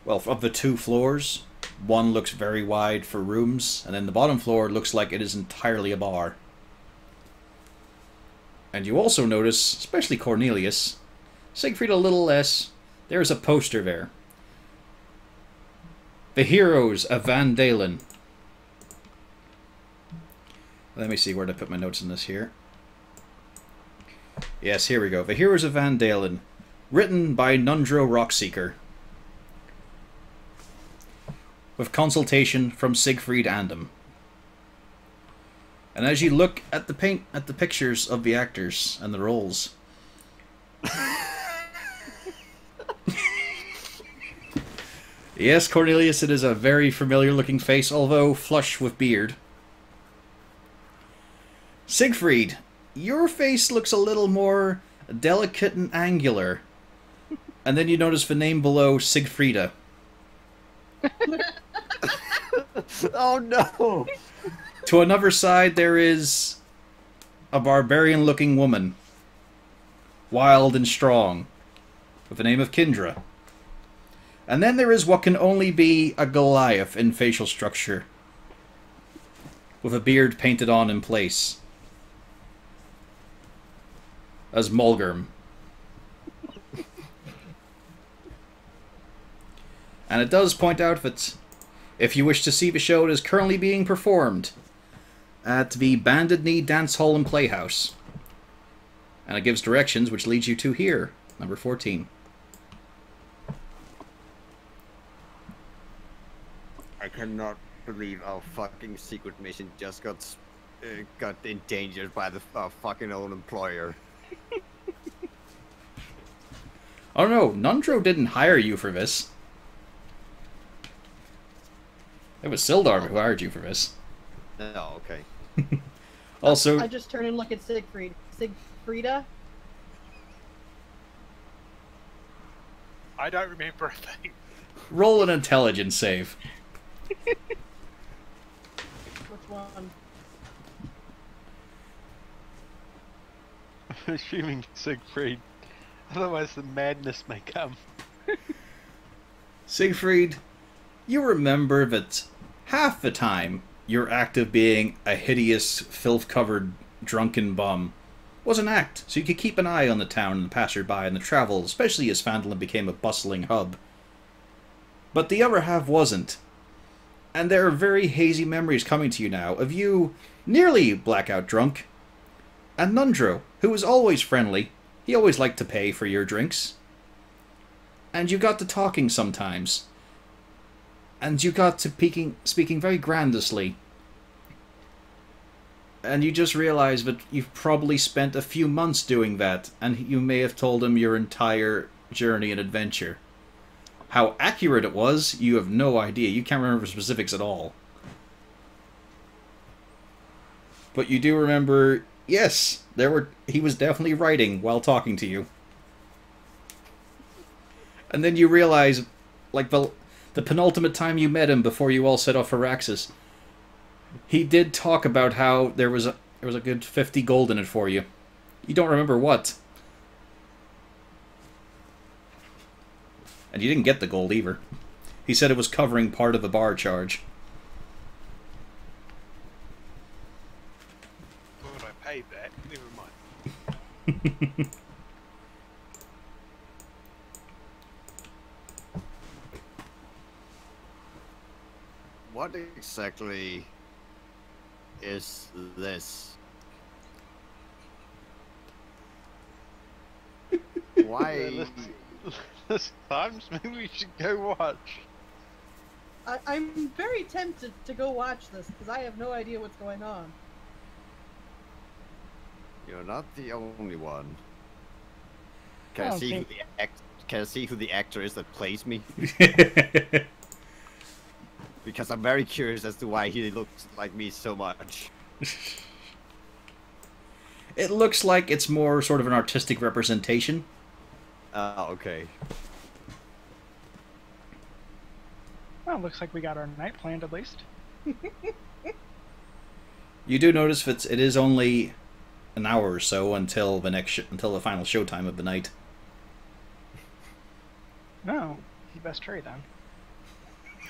well, of the 2 floors, one looks very wide for rooms, and then the bottom floor looks like it is entirely a bar. And you also notice, especially Cornelius, Siegfried a little less, there's a poster there. The Heroes of Van Dalen. Let me see where to put my notes in this here. Yes, here we go. The Heroes of Van Dalen. Written by Nundro Rockseeker. With consultation from Siegfried Andam. And as you look at the pictures of the actors and the roles, yes, Cornelius, it is a very familiar-looking face, although flush with beard. Siegfried, your face looks a little more delicate and angular. And then you notice the name below, Siegfrieda. Oh no! To another side, there is a barbarian-looking woman, wild and strong, with the name of Kindra. And then there is what can only be a Goliath in facial structure, with a beard painted on in place, as Mulgrim. And it does point out that if you wish to see the show, it is currently being performed at the Banded Knee Dance Hall and Playhouse. And it gives directions, which leads you to here, number 14. I cannot believe our fucking secret mission just got endangered by the fucking own employer. Oh no, Nundro didn't hire you for this. It was Sildar who hired you for this. Oh, okay. Also, I just turn and look at Siegfried. Siegfrieda? I don't remember a thing. roll an intelligence save. Which one? I'm assuming Siegfried. Otherwise, the madness may come. Siegfried, you remember that half the time your act of being a hideous, filth-covered, drunken bum was an act, so you could keep an eye on the town and the passerby and the travel, especially as Phandalin became a bustling hub. But the other half wasn't. And there are very hazy memories coming to you now of you nearly blackout drunk, and Nundro, who was always friendly. He always liked to pay for your drinks. And you got to talking sometimes. And you got to speaking very grandiously. And you just realized that you've probably spent a few months doing that, and you may have told him your entire journey and adventure. How accurate it was, you have no idea. You can't remember specifics at all. But you do remember, yes, he was definitely writing while talking to you. And then you realize, like the penultimate time you met him before you all set off for Raxis, he did talk about how there was a good 50 gold in it for you. You don't remember what. And you didn't get the gold either. He said it was covering part of a bar charge. Thought I paid that. Never mind. What exactly is this? Why? This times, maybe we should go watch. I'm very tempted to go watch this because I have no idea what's going on. You're not the only one. I Can I don't see think- Can I see who the actor is that plays me? Because I'm very curious as to why he looks like me so much. It looks like it's more sort of an artistic representation. Okay. Well, looks like we got our night planned at least. You do notice that it is only an hour or so until the until the final showtime of the night. No, you best hurry then.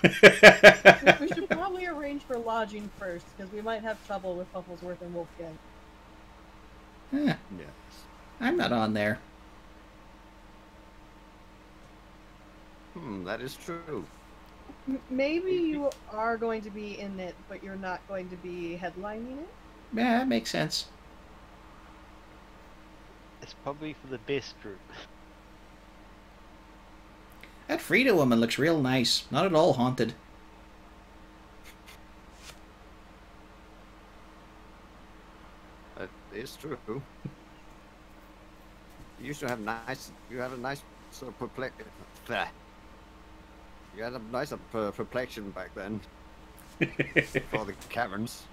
We should probably arrange for lodging first because we might have trouble with Pufflesworth and Wolfgang. Eh, Yes. I'm not on there. That is true. Maybe you are going to be in it, but you're not going to be headlining it? Yeah, that makes sense. It's probably for the best group. That Frida woman looks real nice. Not at all haunted. That is true. You used to have You had a nice sort of You had a nice perplexion back then. For the caverns.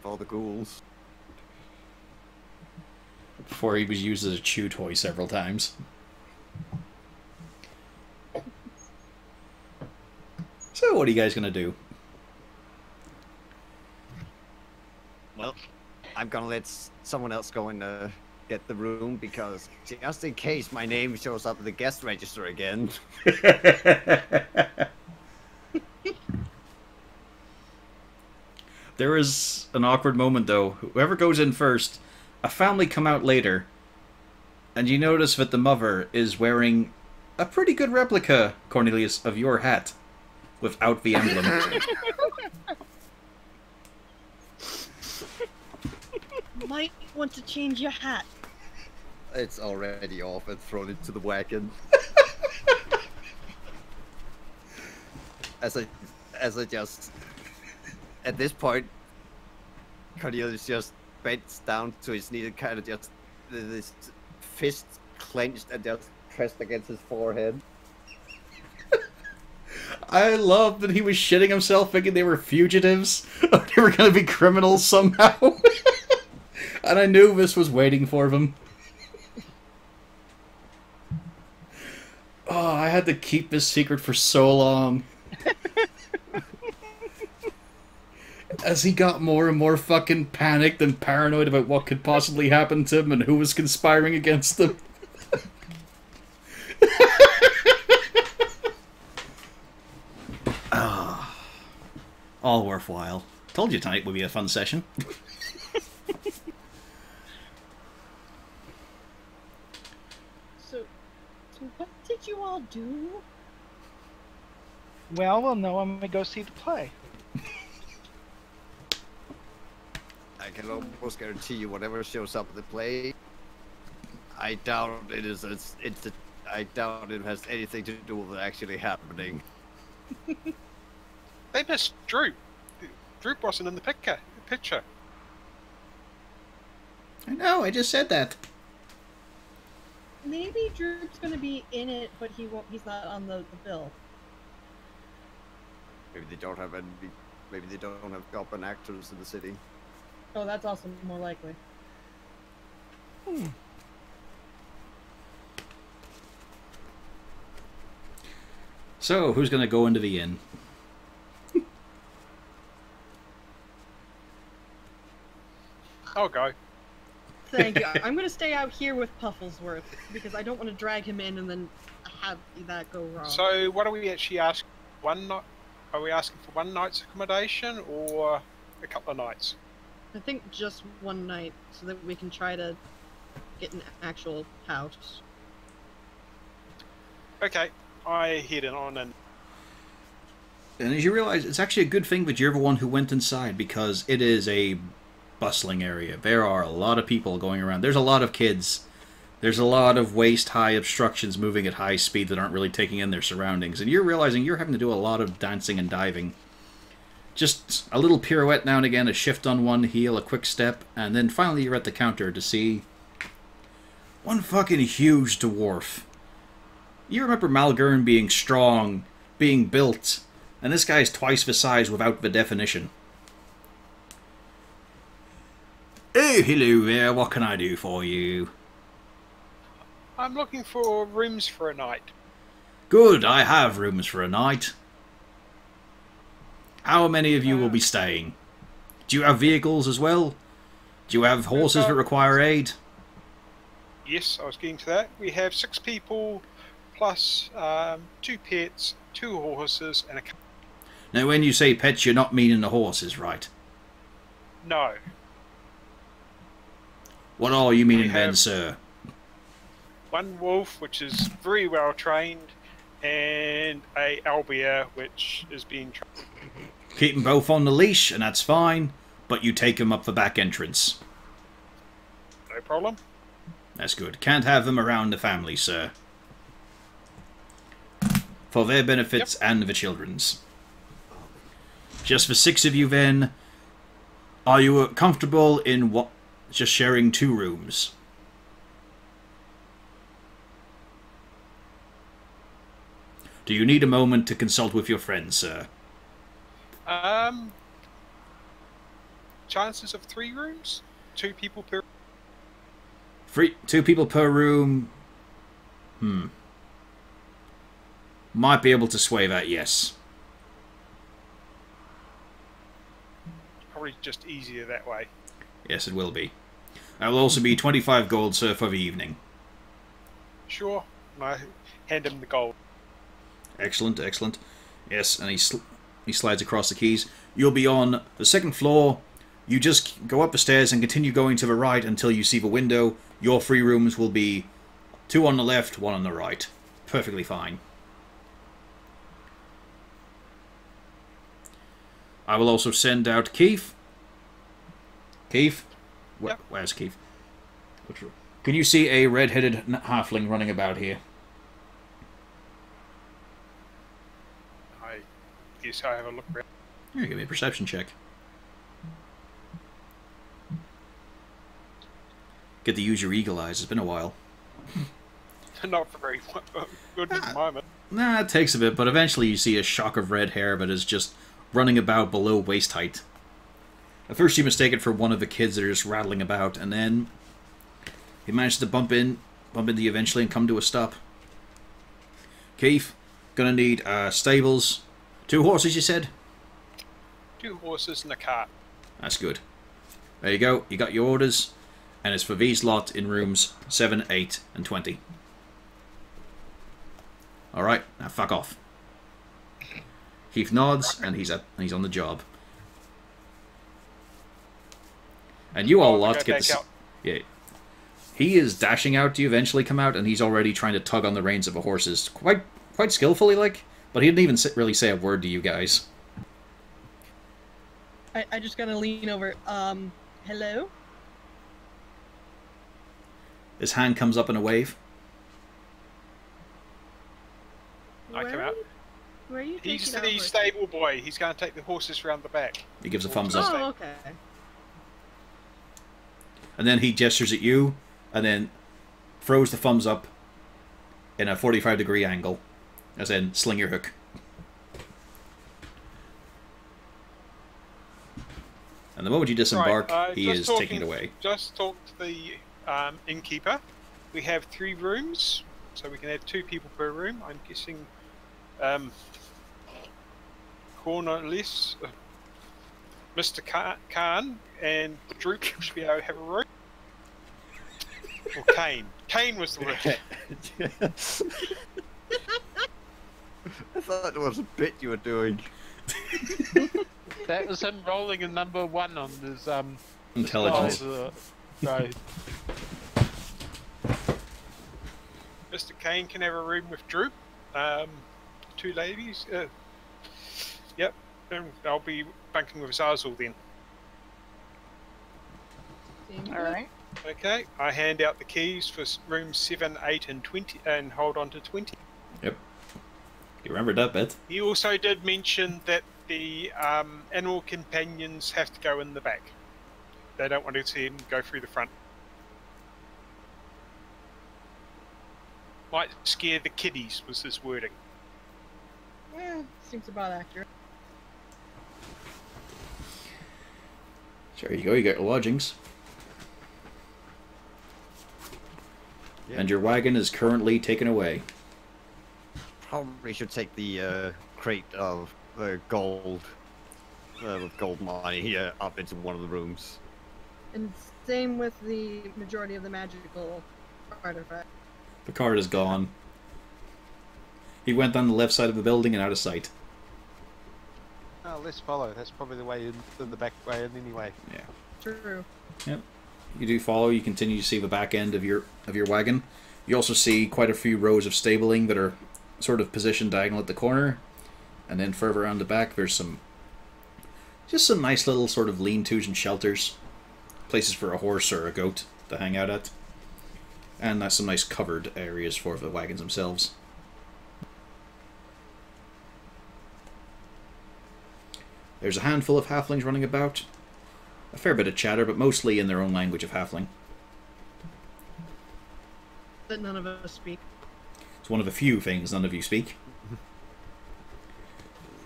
For the ghouls. Before he was used as a chew toy several times. So, what are you guys gonna do? Well, I'm gonna let someone else go and get the room because just in case my name shows up at the guest register again. There is an awkward moment, though. Whoever goes in first, a family come out later, and you notice that the mother is wearing a pretty good replica, Cornelius, of your hat, without the emblem. might want to change your hat. It's already off and thrown into the wagon. As I just, at this point, Cornelius just bends down to his knee and kind of just, this fist clenched and just pressed against his forehead. I love that he was shitting himself thinking they were fugitives, or they were going to be criminals somehow. And I knew this was waiting for them. Oh, I had to keep this secret for so long. As he got more and more fucking panicked and paranoid about what could possibly happen to him and who was conspiring against him. All worthwhile. Told you tonight would be a fun session. So what did you all do? Well, we'll know when we go see the play. I can almost guarantee you, whatever shows up at the play, I doubt it is. I doubt it has anything to do with it actually happening. They missed Droop. Droop wasn't in the picture. I know, I just said that. Maybe Droop's gonna be in it, but he's not on the bill. Maybe they don't have any. Maybe they don't have goblin actors in the city. Oh, that's also more likely. So, who's going to go into the inn? I'll go. Thank you. I'm gonna stay out here with Pufflesworth because I don't want to drag him in and then have that go wrong. So, what are we actually asking? One night? Are we asking for one night's accommodation or a couple of nights? I think just one night so that we can try to get an actual house. Okay, I head on and. And as you realize, it's actually a good thing that you're the one who went inside, because it is a bustling area. There are a lot of people going around. There's a lot of kids. There's a lot of waist-high obstructions moving at high speed that aren't really taking in their surroundings. And you're realizing you're having to do a lot of dancing and diving. Just a little pirouette now and again, a shift on one heel, a quick step, and then finally you're at the counter to see one fucking huge dwarf. You remember Malgern being strong, being built, and this guy's twice the size without the definition. Oh, hello there, what can I do for you? I'm looking for rooms for a night. Good, I have rooms for a night. How many of you will be staying? Do you have vehicles as well? Do you have horses that require aid? Yes, I was getting to that. We have 6 people, plus 2 pets, 2 horses, and a... Now, when you say pets, you're not meaning the horses, right? No. What are you meaning We then, have- sir? 1 wolf, which is very well trained, and a albia, which is being trained. Keep them both on the leash, and that's fine, but you take them up the back entrance. No problem. That's good. Can't have them around the family, sir. For their benefits and the children's. Just for 6 of you then, are you comfortable in what? Just sharing 2 rooms? Do you need a moment to consult with your friends, sir? Chances of 3 rooms? 2 people per... 2 people per room. Might be able to sway that, yes. Probably just easier that way. Yes, it will be. That will also be 25 gold, sir, for the evening. Sure. And I hand him the gold. Excellent, excellent. Yes, and he slides across the keys. You'll be on the 2nd floor. You just go up the stairs and continue going to the right until you see the window. Your 3 rooms will be 2 on the left, 1 on the right. Perfectly fine. I will also send out Keith. Keith, Where's Keith? Can you see a red-headed halfling running about here? I guess I have a look around. Here, give me a perception check. Get to use your eagle eyes. It's been a while. Not very good at the moment. Nah, it takes a bit, but eventually you see a shock of red hair, but is just running about below waist height. At first you mistake it for one of the kids that are just rattling about, and then he manages to bump into you eventually and come to a stop. Keith, gonna need stables. 2 horses, you said? 2 horses and a cart. That's good. There you go. You got your orders, and it's for these lot in rooms 7, 8, and 20. Alright, now fuck off. Keith nods, and he's on the job. And you all lot get to... Yeah. He is dashing out to you, eventually come out, and he's already trying to tug on the reins of the horses. Quite skillfully, like, but he didn't even really say a word to you guys. I just gotta lean over. Hello? His hand comes up in a wave. I come out. Where are you He's taking the over? stable boy. He's going to take the horses round the back. He gives a thumbs up. Oh, okay. And then he gestures at you, and then throws the thumbs up in a 45-degree angle, as in sling your hook. And the moment you disembark, he is taking it away. Just talk to the innkeeper. We have 3 rooms, so we can have 2 people per room. I'm guessing Cornelius, Mr. Khan, and Droop should be able to have a room. Or Kane. Kane was the word. I thought it was a bit you were doing. That was him rolling a number 1 on his Intelligence. No. Mr. Kane can have a room with Droop. 2 ladies. Yep. And I'll be bunking with Zarzul then. All right. Okay. I hand out the keys for rooms 7, 8, and 20, and hold on to 20. Yep. You remembered that bit. He also did mention that the animal companions have to go in the back. They don't want to see him go through the front. Might scare the kiddies, was his wording. Yeah, seems about accurate. So there you go, you got your lodgings. Yeah. And your wagon is currently taken away. Probably should take the crate of gold, with gold money here up into one of the rooms. And same with the majority of the magical artifact. The cart is gone. He went down the left side of the building and out of sight. Oh, let's follow. That's probably the way in, the back way in anyway. Yeah. True. Yep. You do follow. You continue to see the back end of your wagon. You also see quite a few rows of stabling that are sort of positioned diagonal at the corner, and then further around the back there's some nice little sort of lean-tos and shelters, places for a horse or a goat to hang out at, and some nice covered areas for the wagons themselves. There's a handful of halflings running about. A fair bit of chatter, but mostly in their own language of halfling. That none of us speak. It's one of the few things none of you speak.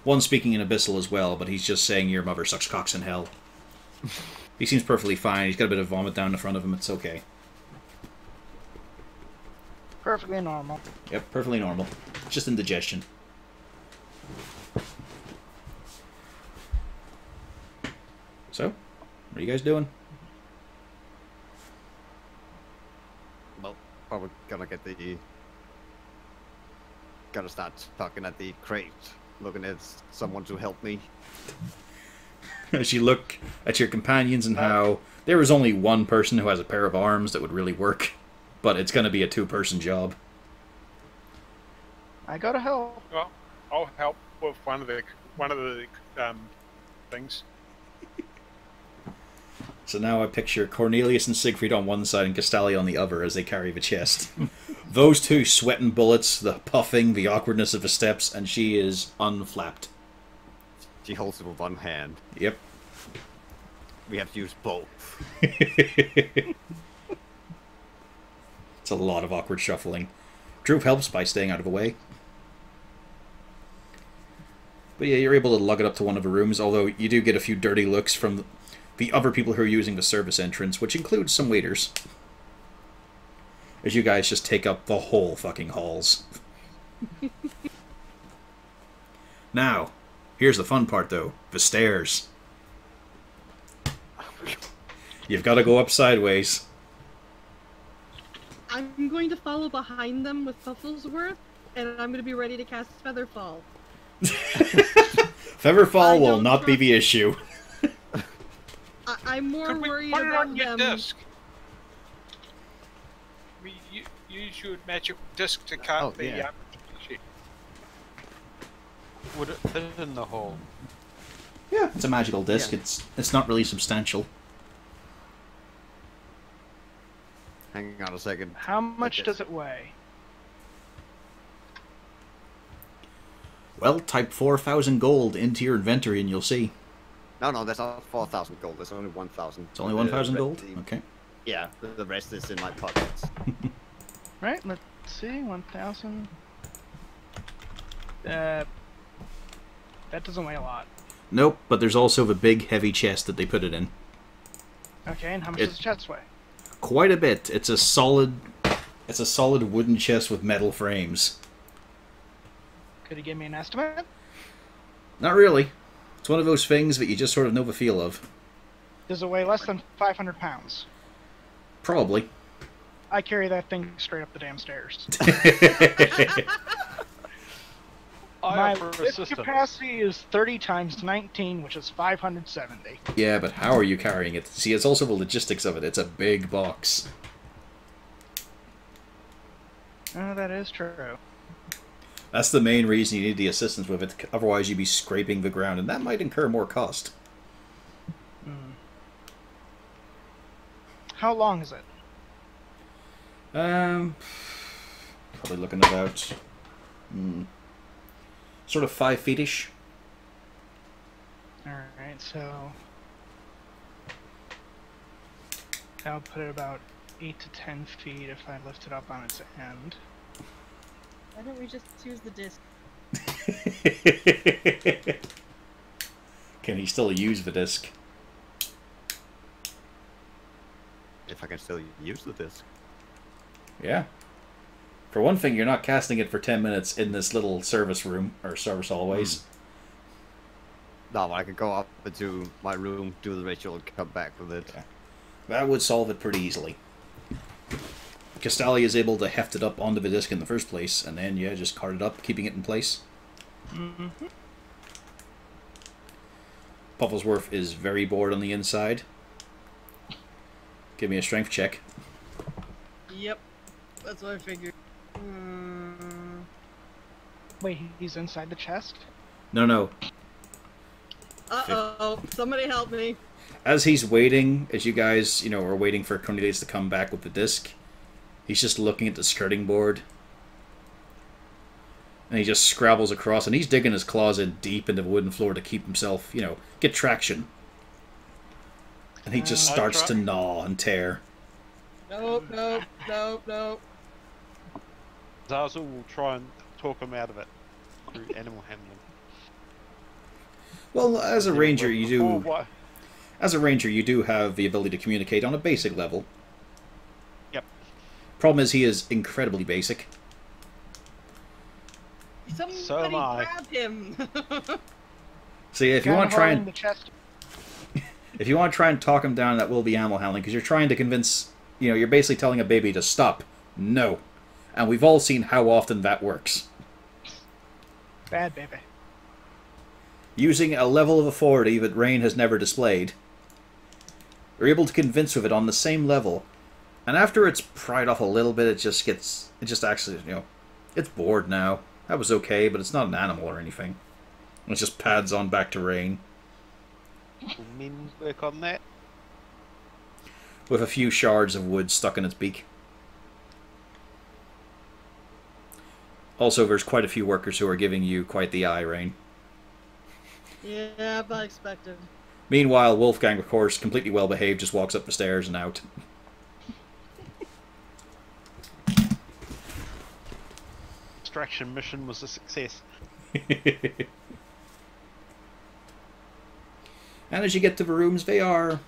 One speaking in Abyssal as well, but he's just saying your mother sucks cocks in hell. He seems perfectly fine. He's got a bit of vomit down the front of him. It's okay. Perfectly normal. Yep, perfectly normal. Just indigestion. So, what are you guys doing? Well, probably gonna get the... Gotta start talking at the crate, looking at someone to help me. As you look at your companions and how there is only one person who has a pair of arms that would really work, but it's going to be a 2-person job. I gotta help. Well, I'll help with one of the things. So now I picture Cornelius and Siegfried on one side and Castalia on the other as they carry the chest. Those two sweating bullets, the puffing, the awkwardness of the steps, and she is unflapped. She holds it with one hand. Yep. We have to use both. It's a lot of awkward shuffling. Droop helps by staying out of the way. But yeah, you're able to lug it up to one of the rooms, although you do get a few dirty looks from the other people who are using the service entrance, which includes some waiters. As you guys just take up the whole fucking halls. Now, here's the fun part though. The stairs. You've got to go up sideways. I'm going to follow behind them with Pufflesworth, and I'm going to be ready to cast Featherfall. Featherfall will not be the issue. I'm more Could we worried put it about on your them. disc? Use your magic disc to cut Oh, the yeah. shit. Would it fit in the hole? Yeah, it's a magical disc. Yeah. It's not really substantial. Hang on a second. How much Okay. does it weigh? Well, type 4,000 gold into your inventory and you'll see. No, that's not 4,000 gold. That's only 1,000. It's only 1,000 gold? Okay. Yeah, the rest is in my pockets. Right, let's see, 1,000. That doesn't weigh a lot. Nope, but there's also the big heavy chest that they put it in. Okay, and how much It- does the chest weigh? Quite a bit. It's a solid wooden chest with metal frames. Could you give me an estimate? Not really. It's one of those things that you just sort of know the feel of. Does it weigh less than 500 pounds? Probably. I carry that thing straight up the damn stairs. I My offer lift assistance. capacity is 30 times 19, which is 570. Yeah, but how are you carrying it? See, it's also the logistics of it. It's a big box. Oh, that is true. That's the main reason you need the assistance with it. Otherwise, you'd be scraping the ground, and that might incur more cost. How long is it? Probably looking about sort of 5 feet-ish. Alright, so... I'll put it about 8 to 10 feet if I lift it up on its end. Why don't we just use the disc? Can he still use the disc? If I can still use the disc. Yeah. For one thing, you're not casting it for 10 minutes in this little service room, or service hallways. No, I can go up into my room, do the ritual, and come back with it. Okay. That would solve it pretty easily. Castalia is able to heft it up onto the disc in the first place, and then, yeah, just cart it up, keeping it in place. Mm-hmm. Pufflesworth is very bored on the inside. Give me a strength check. Yep, that's what I figured. Wait, he's inside the chest? No. Uh-oh, somebody help me. As he's waiting, as you guys, are waiting for Cornelius to come back with the disc, he's just looking at the skirting board. And he just scrabbles across, and he's digging his claws in deep into the wooden floor to keep himself, get traction. And he just starts to gnaw and tear. Nope. Zazu will try and talk him out of it through animal handling. Well, as a ranger, you do... What? As a ranger, you do have the ability to communicate on a basic level. Yep. Problem is, he is incredibly basic. Somebody am I. grab him. So yeah, if you want to try in and the chest. if you want to try and talk him down, that will be animal handling, because you're trying to convince, you're basically telling a baby to stop. No. And we've all seen how often that works. Bad baby. Using a level of authority that Rain has never displayed, you're able to convince with it on the same level. And after it's pried off a little bit, it just actually, it's bored now. That was okay, but it's not an animal or anything. It just pads on back to Rain. Will men work on that? with a few shards of wood stuck in its beak. Also, there's quite a few workers who are giving you quite the eye, Rain. Yeah, but expected. Meanwhile, Wolfgang, of course, completely well behaved, just walks up the stairs and out. Extraction mission was a success. And as you get to the rooms, they're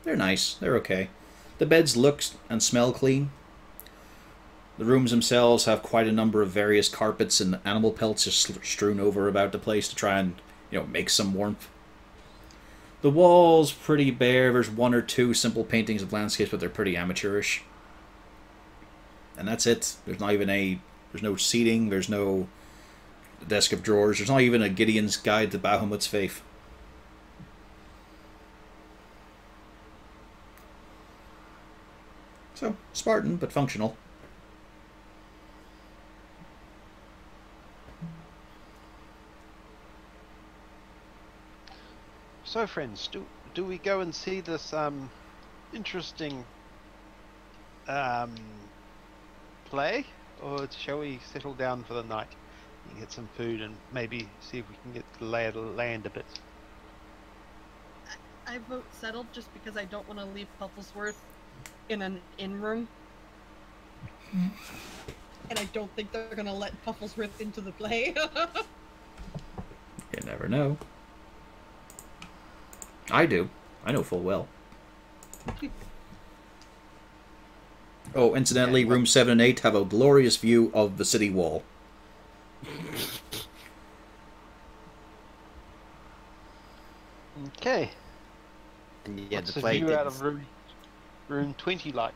nice. They're okay. The beds look and smell clean. The rooms themselves have quite a number of various carpets and animal pelts just strewn over about the place to try and, make some warmth. The walls pretty bare. There's one or two simple paintings of landscapes, but they're pretty amateurish. And that's it. There's no seating. There's no desk of drawers. There's not even a Gideon's Guide to Bahamut's Faith. So, Spartan, but functional. So, friends, do we go and see this interesting play, or shall we settle down for the night and get some food and maybe see if we can get the lay of the land a bit? I vote settled just because I don't want to leave Pufflesworth in an inn room. And I don't think they're going to let Pufflesworth into the play. You never know. I do. I know full well. Oh, incidentally, room 7 and 8 have a glorious view of the city wall. Okay. And yeah, What's the the play view out didn't- of room 20 like?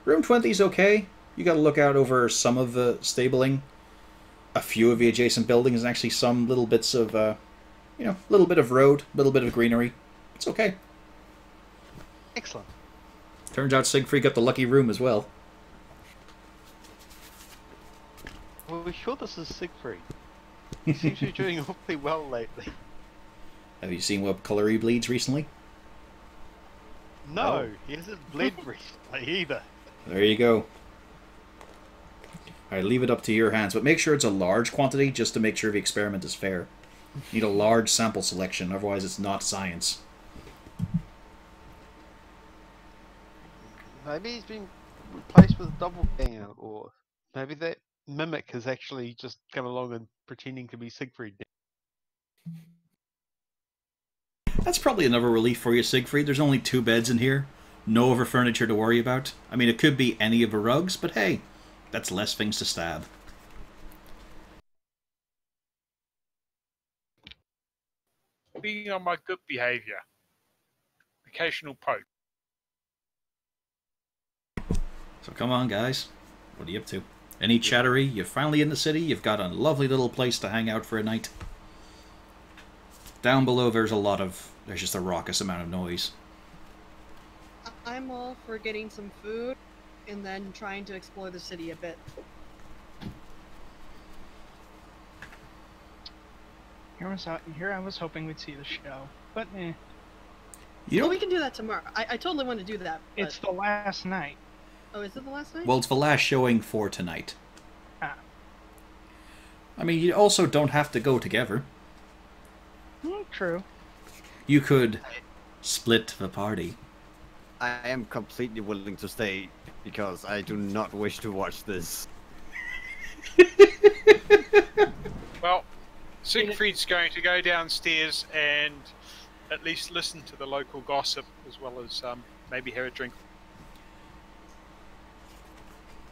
Room 20 is okay. You got to look out over some of the stabling, a few of the adjacent buildings, and actually some little bits of, little bit of road, little bit of greenery. It's okay. Excellent. Turns out Siegfried got the lucky room as well. Well, we're sure this is Siegfried. He seems to be doing awfully well lately. Have you seen what color he bleeds recently? No, he hasn't bled recently either. There you go. Alright, leave it up to your hands, but make sure it's a large quantity just to make sure the experiment is fair. You need a large sample selection, otherwise it's not science. Maybe he's been replaced with a doppelganger, or maybe that mimic has actually just come along and pretending to be Siegfried. That's probably another relief for you, Siegfried. There's only 2 beds in here. No other furniture to worry about. I mean, it could be any of the rugs, but hey, that's less things to stab. Being on my good behaviour. Occasional poke. So come on, guys. What are you up to? Any chattery? You're finally in the city. You've got a lovely little place to hang out for a night. Down below, there's just a raucous amount of noise. I'm all for getting some food and then trying to explore the city a bit. Here I was hoping we'd see the show, but You Well, know, we can do that tomorrow. I totally want to do that. But... it's the last night. Oh, is it the last night? well, it's the last showing for tonight. Ah. I mean, you also don't have to go together. True. You could split the party. I am completely willing to stay because I do not wish to watch this. Well, Siegfried's going to go downstairs and at least listen to the local gossip as well as maybe have a drink.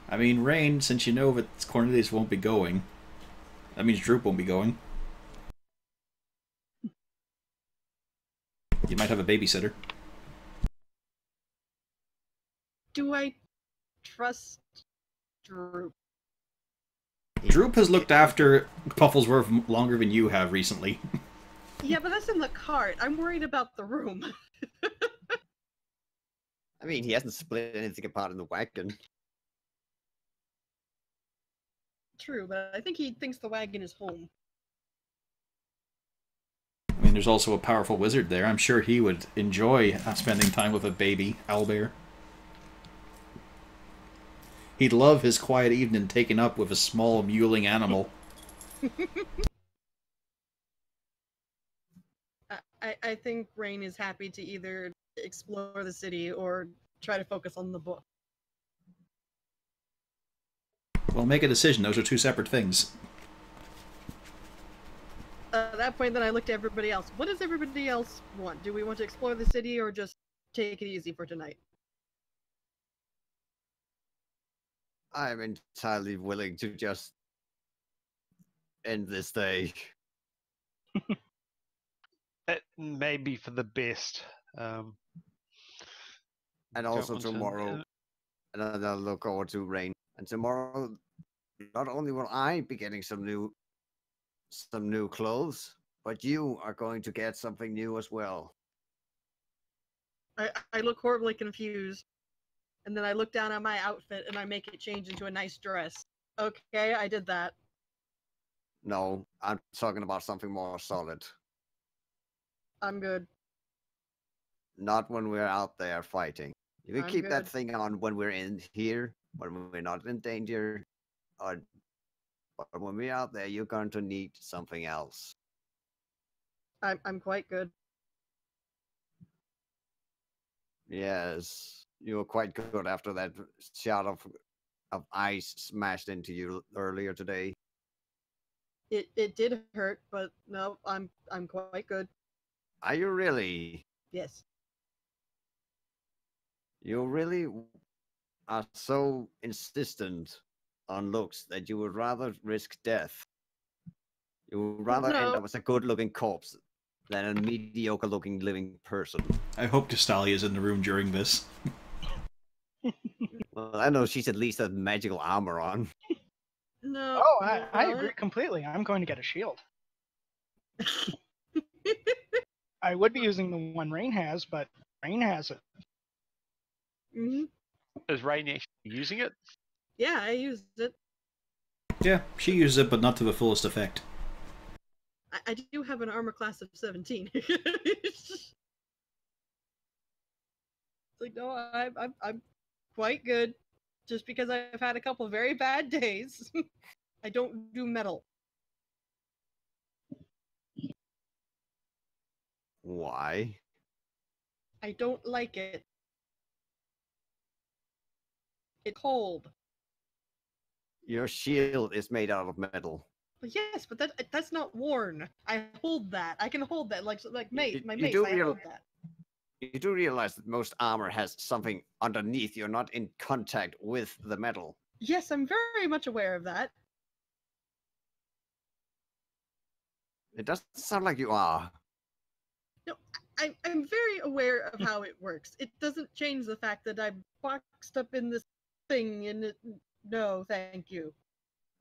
I mean, Rain, since you know that Cornelius won't be going, that means Droop won't be going. You might have a babysitter. Do I trust Droop? Droop has looked after Pufflesworth longer than you have recently. Yeah, but that's in the cart. I'm worried about the room. I mean, he hasn't split anything apart in the wagon. True, but I think he thinks the wagon is home. I mean, there's also a powerful wizard there. I'm sure he would enjoy spending time with a baby owlbear. He'd love his quiet evening taken up with a small mewling animal. I think Rain is happy to either explore the city or try to focus on the book. Well, make a decision. Those are two separate things. At that point, then I looked at everybody else. What does everybody else want? Do we want to explore the city or just take it easy for tonight? I'm entirely willing to just end this day. That may be for the best. And Don't also want to- tomorrow, and I'll look forward to Rain. And tomorrow, not only will I be getting some new clothes, but you are going to get something new as well. I look horribly confused. And then I look down at my outfit and I make it change into a nice dress. Okay, I did that. No, I'm talking about something more solid. I'm good. Not when we're out there fighting. You can I'm keep that good. thing on when we're in here, when we're not in danger, but when we're out there, you're going to need something else. I'm quite good. Yes, you were quite good after that shot of ice smashed into you earlier today. It did hurt, but no, I'm quite good. Are you really? Yes. You really are so insistent on looks that you would rather risk death. You would rather end No. up as a good-looking corpse than a mediocre-looking living person. I hope Castalia is in the room during this. Well, I know she's at least had magical armor on. No. Oh, no, I agree completely. I'm going to get a shield. I would be using the one Rain has, but Rain has it. Mhm. Is Rain actually using it? Yeah, I used it. Yeah, she uses it, but not to the fullest effect. I do have an armor class of 17. It's like, no, I'm quite good. Just because I've had a couple very bad days, I don't do metal. Why? I don't like it. It's cold. Your shield is made out of metal. But yes, but that's not worn. I hold that. I can hold that like mace. My you mace. do I real- hold that. You do realize that most armor has something underneath. You're not in contact with the metal. Yes, I'm very much aware of that. It doesn't sound like you are. No, I'm very aware of how it works. It doesn't change the fact that I'm boxed up in this thing and it. No, thank you.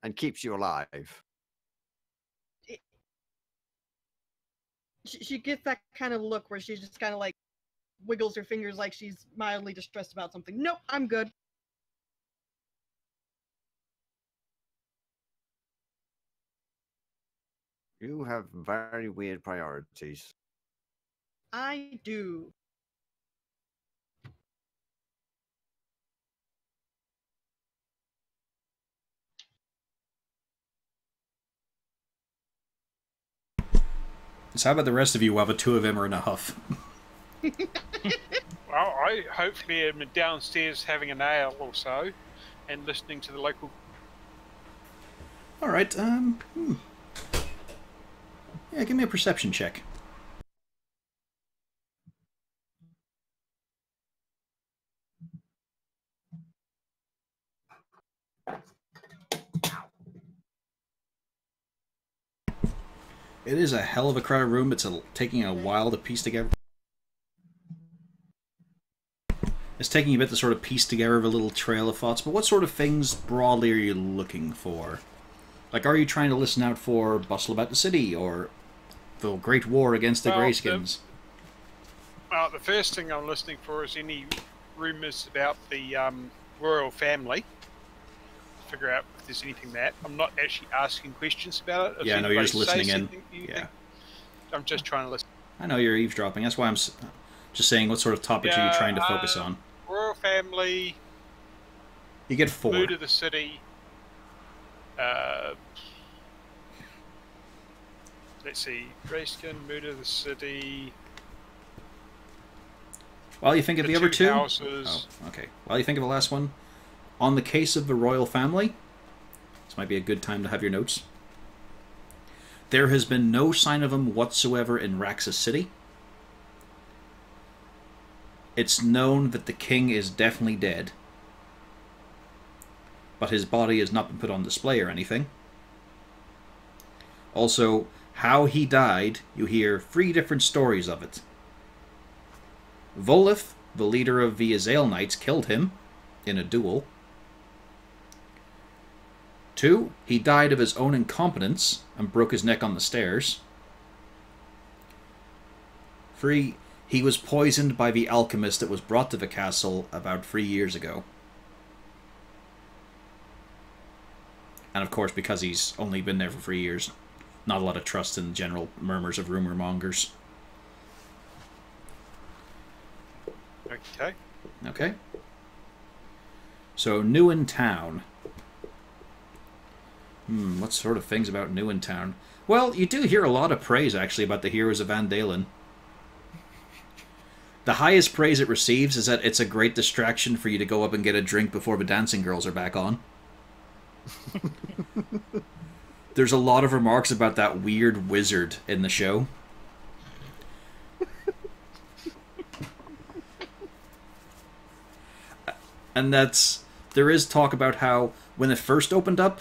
And keeps you alive. She gets that kind of look where she just kind of like wiggles her fingers like she's mildly distressed about something. Nope, I'm good. You have very weird priorities. I do. So how about the rest of you while the two of them are in a huff? Well, I hopefully am downstairs having an ale or so, and listening to the local. Alright, Yeah, give me a perception check. It is a hell of a crowded room. It's taking a while to piece together. It's taking a bit to sort of piece together a little trail of thoughts, but what sort of things broadly are you looking for? Like, are you trying to listen out for bustle about the city, or the great war against the Greyskins? Well, the first thing I'm listening for is any rumours about the royal family. Figure out if there's anything that I'm not actually asking questions about it. If Yeah, no, you're just anybody listening says in. something you Yeah. I'm just trying to listen. I know you're eavesdropping. That's why I'm just saying what sort of topics are you trying to focus on. Royal family. You get 4. Mood of the city. Let's see. Grayskin, mood of the city. While you think of the other 2... houses. Oh, okay. While you think of the last one, on the case of the royal family, this might be a good time to have your notes. There has been no sign of him whatsoever in Raxis City. It's known that the king is definitely dead, but his body has not been put on display or anything. Also, how he died, you hear 3 different stories of it. Volith, the leader of the Azael Knights, killed him in a duel. 2, he died of his own incompetence and broke his neck on the stairs. 3, he was poisoned by the alchemist that was brought to the castle about 3 years ago. And of course, because he's only been there for 3 years, not a lot of trust in general murmurs of rumor mongers. Okay. Okay. So, new in town. What sort of things about new in town? Well, you do hear a lot of praise, actually, about the heroes of Van Dalen. The highest praise it receives is that it's a great distraction for you to go up and get a drink before the dancing girls are back on. There's a lot of remarks about that weird wizard in the show. And there is talk about how, when it first opened up,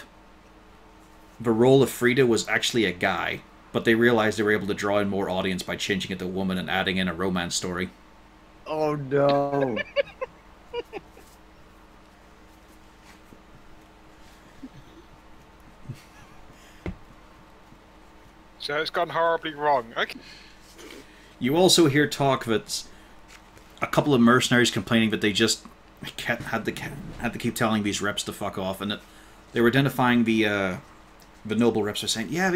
the role of Frida was actually a guy, but they realized they were able to draw in more audience by changing it to a woman and adding in a romance story. Oh no. So it's gone horribly wrong. Okay. You also hear talk that a couple of mercenaries complaining that they just had to keep telling these reps to fuck off, and that they were identifying the noble reps are saying, yeah,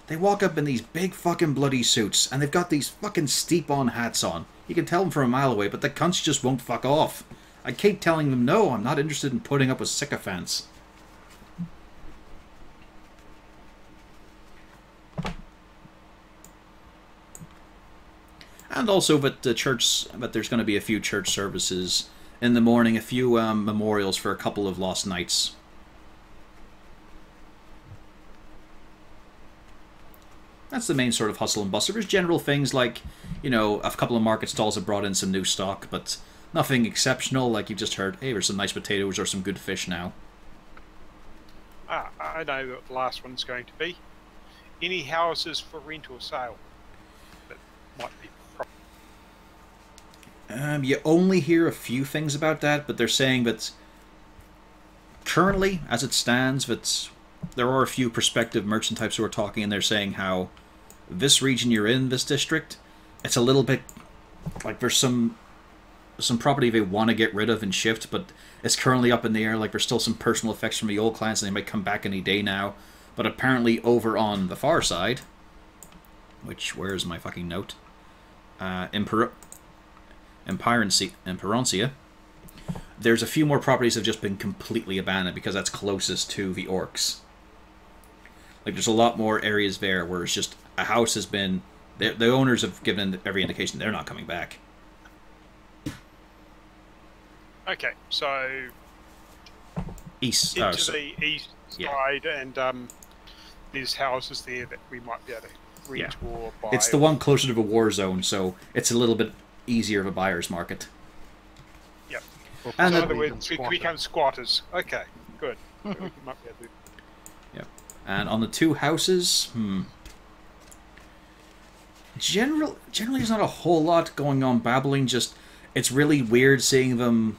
they walk up in these big fucking bloody suits, and they've got these fucking steep-on hats on. You can tell them from a mile away, but the cunts just won't fuck off. I keep telling them, no, I'm not interested in putting up with sycophants. And also that there's going to be a few church services in the morning, a few memorials for a couple of lost knights. That's the main sort of hustle and bustle. There's general things like, you know, a couple of market stalls have brought in some new stock, but nothing exceptional, like you've just heard, hey, there's some nice potatoes or some good fish now. I know what the last one's going to be. Any houses for rent or sale? That might be. You only hear a few things about that, but they're saying that currently, as it stands, that there are a few prospective merchant types who are talking, and they're saying how this region you're in, this district, it's a little bit like there's some property they want to get rid of and shift, but it's currently up in the air. Like there's still some personal effects from the old clans, and they might come back any day now. But apparently, over on the far side, where's my fucking note? Empironcia, there's a few more properties that have just been completely abandoned because that's closest to the orcs. Like, there's a lot more areas there where it's just a house has been... The owners have given every indication they're not coming back. Okay, so... East. Into the east side, and there's houses there that we might be able to rent or buy. It's the one closer to the war zone, so it's a little bit easier of a buyer's market. Yep. And in other words, we become squatters. Okay, good. So we might be able to... Yep. And on the two houses, generally there's not a whole lot going on babbling, just it's really weird seeing them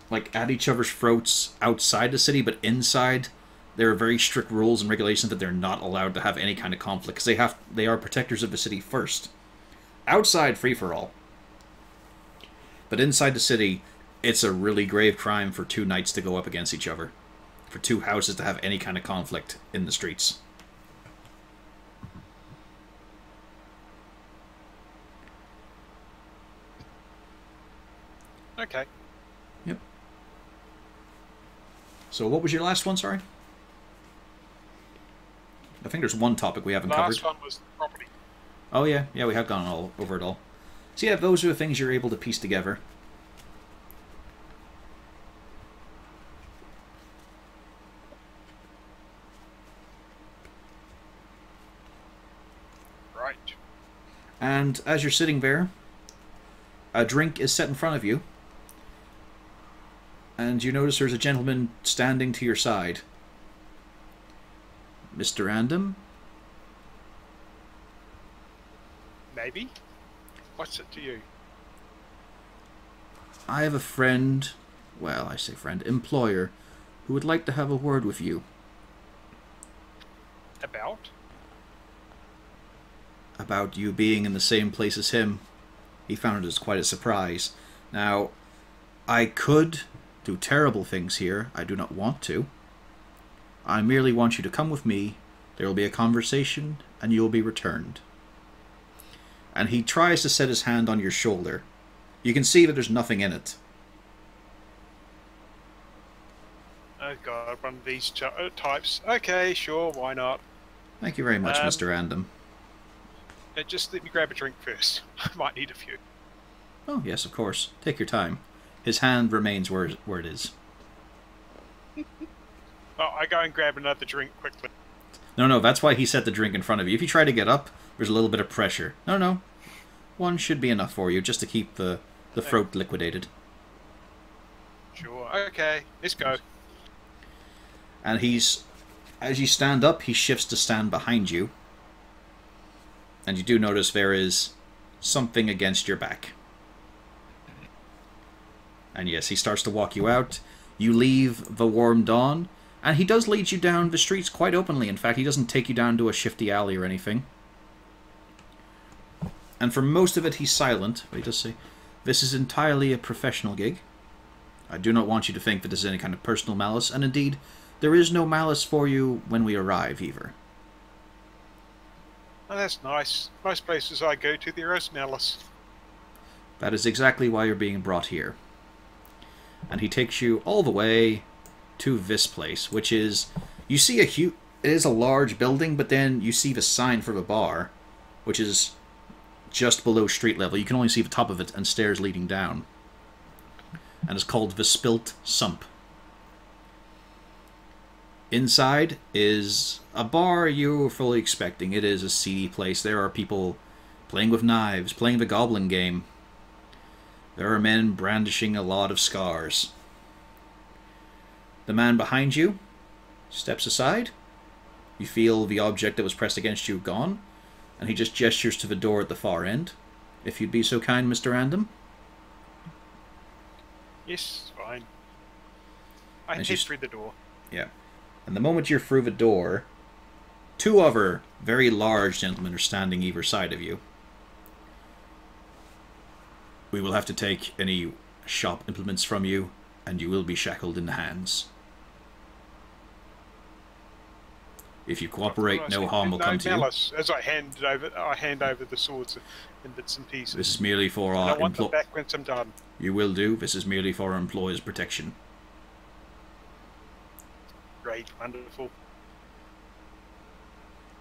like at each other's throats outside the city, but inside there are very strict rules and regulations that they're not allowed to have any kind of conflict, because they are protectors of the city first. Outside, free for all. But inside the city, it's a really grave crime for two knights to go up against each other. For two houses to have any kind of conflict in the streets. Okay. Yep. So what was your last one, sorry? I think there's one topic we haven't Last covered. one was property. Oh yeah, we have gone all over it all. So yeah, those are the things you're able to piece together. Right. And as you're sitting there, a drink is set in front of you. And you notice there's a gentleman standing to your side. Mr. Random? Maybe. What's it to you? I have a friend, well, I say friend, employer, who would like to have a word with you. About? About you being in the same place as him. He found it as quite a surprise. Now, I could do terrible things here. I do not want to. I merely want you to come with me. There will be a conversation, and you will be returned. And he tries to set his hand on your shoulder. You can see that there's nothing in it. Oh god, one of these types. Okay, sure, why not? Thank you very much, Mr. Random. Just let me grab a drink first. I might need a few. Oh, yes, of course. Take your time. His hand remains where it is. Oh, I go and grab another drink quickly. No, that's why he set the drink in front of you. If you try to get up, there's a little bit of pressure. No. One should be enough for you, just to keep the throat liquidated. Sure, okay, let's go. And as you stand up, he shifts to stand behind you. And you do notice there is something against your back. And yes, he starts to walk you out. You leave the warm dawn, and he does lead you down the streets quite openly. In fact, he doesn't take you down to a shifty alley or anything. And for most of it, he's silent. But he does say, "This is entirely a professional gig. I do not want you to think that this is any kind of personal malice, and indeed, there is no malice for you when we arrive, either." Oh, that's nice. Most places I go to, there is malice. That is exactly why you're being brought here. And he takes you all the way to this place, which is... You see it is a large building, but then you see the sign for the bar, which is just below street level. You can only see the top of it and stairs leading down. And it's called the Spilt Sump. Inside is a bar you were fully expecting. It is a seedy place. There are people playing with knives, playing the goblin game. There are men brandishing a lot of scars. The man behind you steps aside. You feel the object that was pressed against you gone, and he just gestures to the door at the far end. If you'd be so kind, Mr. Random. Yes, fine. I And head she's- through the door. Yeah. And the moment you're through the door, two other very large gentlemen are standing either side of you. We will have to take any shop implements from you, and you will be shackled in the hands. If you cooperate, no harm will come to you. Malice, as I hand over the swords in bits and pieces. This is merely for And I our want them employ. back when I'm done. You will do. This is merely for our employers' protection. Great, wonderful.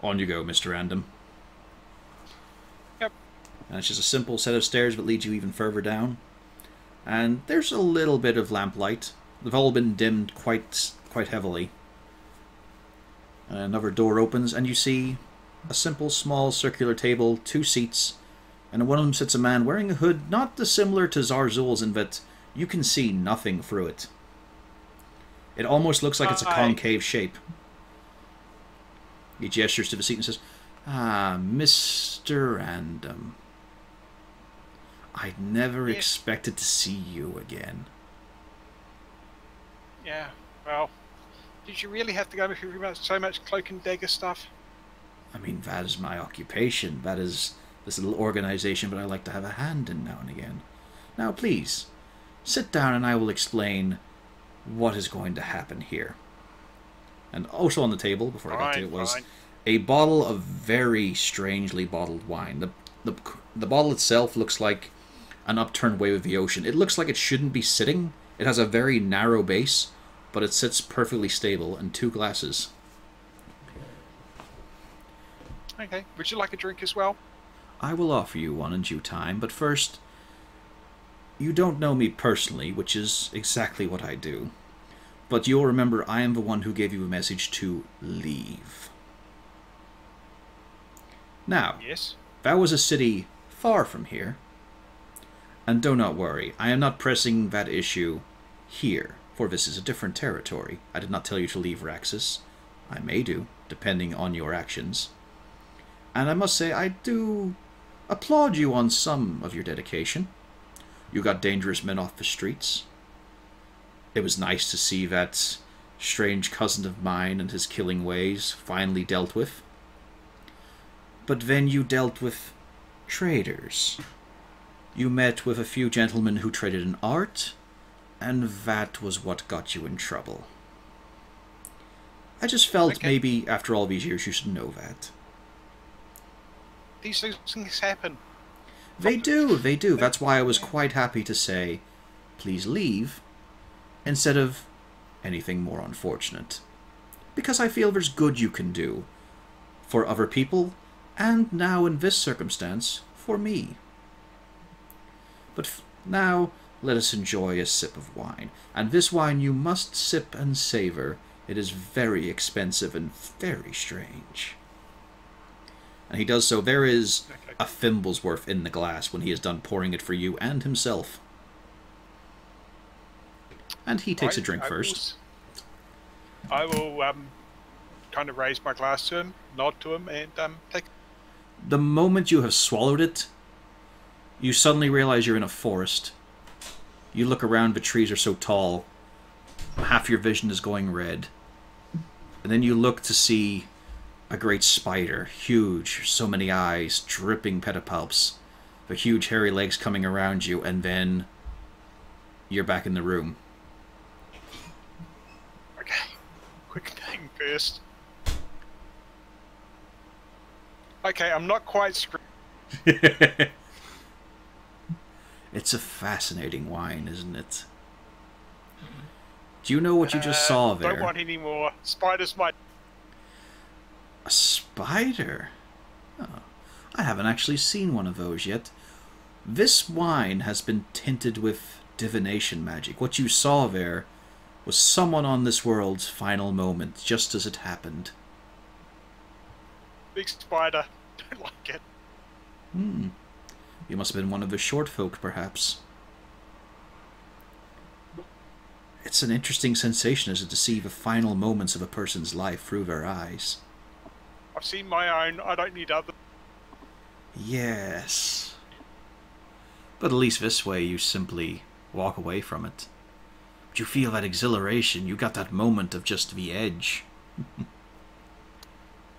On you go, Mr. Random. Yep. And it's just a simple set of stairs that lead you even further down. And there's a little bit of lamplight. They've all been dimmed quite heavily. And another door opens, and you see a simple, small, circular table, 2 seats, and in one of them sits a man wearing a hood not dissimilar to Zarzul's in that you can see nothing through it. It almost looks like it's a concave shape. He gestures to the seat and says, "Ah, Mr. Random. I'd never Yes. expected to see you again." Yeah, well, did you really have to go through so much cloak and dagger stuff? I mean, that is my occupation. That is this little organization that I like to have a hand in now and again. Now, please, sit down and I will explain what is going to happen here. And also on the table, before I got to it, was Fine. a bottle of very strangely bottled wine. The bottle itself looks like an upturned wave of the ocean. It looks like it shouldn't be sitting. It has a very narrow base, but it sits perfectly stable in 2 glasses. Okay. Would you like a drink as well? I will offer you one in due time, but first, you don't know me personally, which is exactly what I do. But you'll remember I am the one who gave you a message to leave. Now, Yes. that was a city far from here. And do not worry, I am not pressing that issue here, for this is a different territory. I did not tell you to leave Raxis. I may do, depending on your actions. And I must say, I do applaud you on some of your dedication. You got dangerous men off the streets. It was nice to see that strange cousin of mine and his killing ways finally dealt with. But then you dealt with traders. You met with a few gentlemen who traded in art, and that was what got you in trouble. I just felt Okay. maybe after all these years you should know that. These things happen. They do, they do. That's why I was quite happy to say, please leave, instead of anything more unfortunate. Because I feel there's good you can do for other people, and now in this circumstance, for me. But now, let us enjoy a sip of wine. And this wine you must sip and savor. It is very expensive and very strange. And he does so. There is Okay. a thimble's worth in the glass when he is done pouring it for you and himself. And he takes a drink first. I will kind of raise my glass to him, nod to him, and take. The moment you have swallowed it, you suddenly realize you're in a forest. You look around, the trees are so tall, half your vision is going red. And then you look to see a great spider, huge, so many eyes, dripping pedipalps, the huge hairy legs coming around you, and then you're back in the room. Okay. Quick thing first. Okay, I'm not quite screwed. It's a fascinating wine, isn't it? Do you know what you just saw there? Don't want any more. Spiders might. A spider? Oh, I haven't actually seen one of those yet. This wine has been tinted with divination magic. What you saw there was someone on this world's final moment, just as it happened. Big spider. Don't like it. You must have been one of the short folk, perhaps. It's an interesting sensation, isn't it, to see the final moments of a person's life through their eyes. I've seen my own. I don't need other. Yes. But at least this way you simply walk away from it. But you feel that exhilaration, you got that moment of just the edge.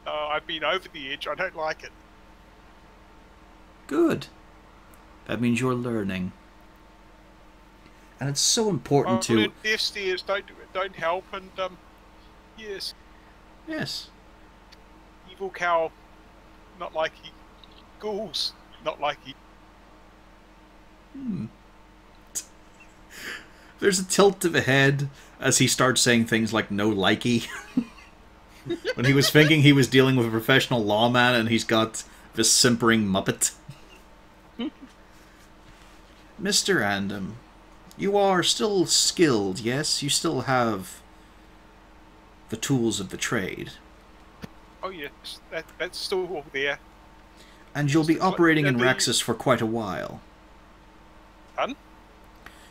I've been over the edge. I don't like it. Good. That means you're learning. And it's so important to... Death stairs don't help, and yes, Yes. evil cow, not like he. Ghouls, not like he. There's a tilt to the head as he starts saying things like no likey. When he was thinking he was dealing with a professional lawman and he's got this simpering muppet. Mr. Andom, you are still skilled, yes? You still have the tools of the trade. Oh yes, that's still all there. And you'll be operating in the- Raxis for quite a while. Pardon?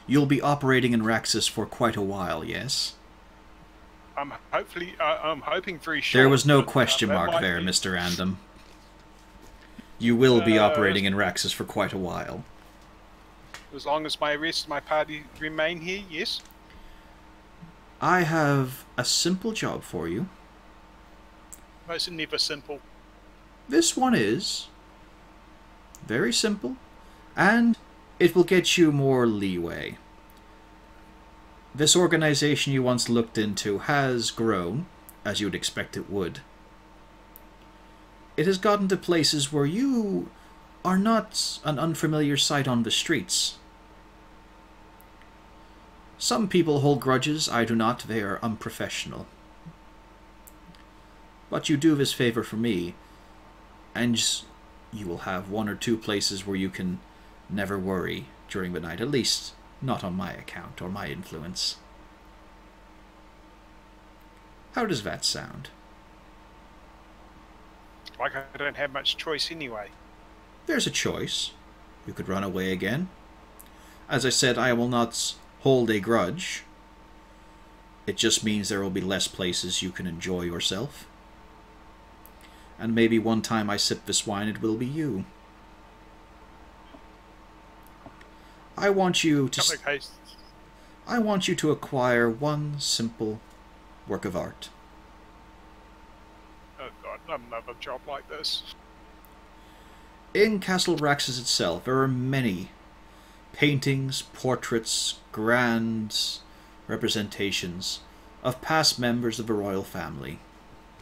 You'll be operating in Raxis for quite a while, yes? I'm hoping very short. There was no but, question that mark might there, be- Mr. Andom. You will be operating in Raxis for quite a while. As long as my rest of my party remain here, yes. I have a simple job for you. It's never simple. This one is very simple, and it will get you more leeway. This organization you once looked into has grown, as you would expect it would. It has gotten to places where you are not an unfamiliar sight on the streets. Some people hold grudges, I do not, they are unprofessional. But you do this favor for me, and you will have 1 or 2 places where you can never worry during the night, at least not on my account or my influence. How does that sound? Like I don't have much choice anyway. There's a choice. You could run away again. As I said, I will not hold a grudge. It just means there will be less places you can enjoy yourself. And maybe one time I sip this wine, it will be you. I want you to I want you to acquire one simple work of art. Oh god, not another job like this. In Castle Raxis itself, there are many paintings, portraits, grand representations of past members of the royal family.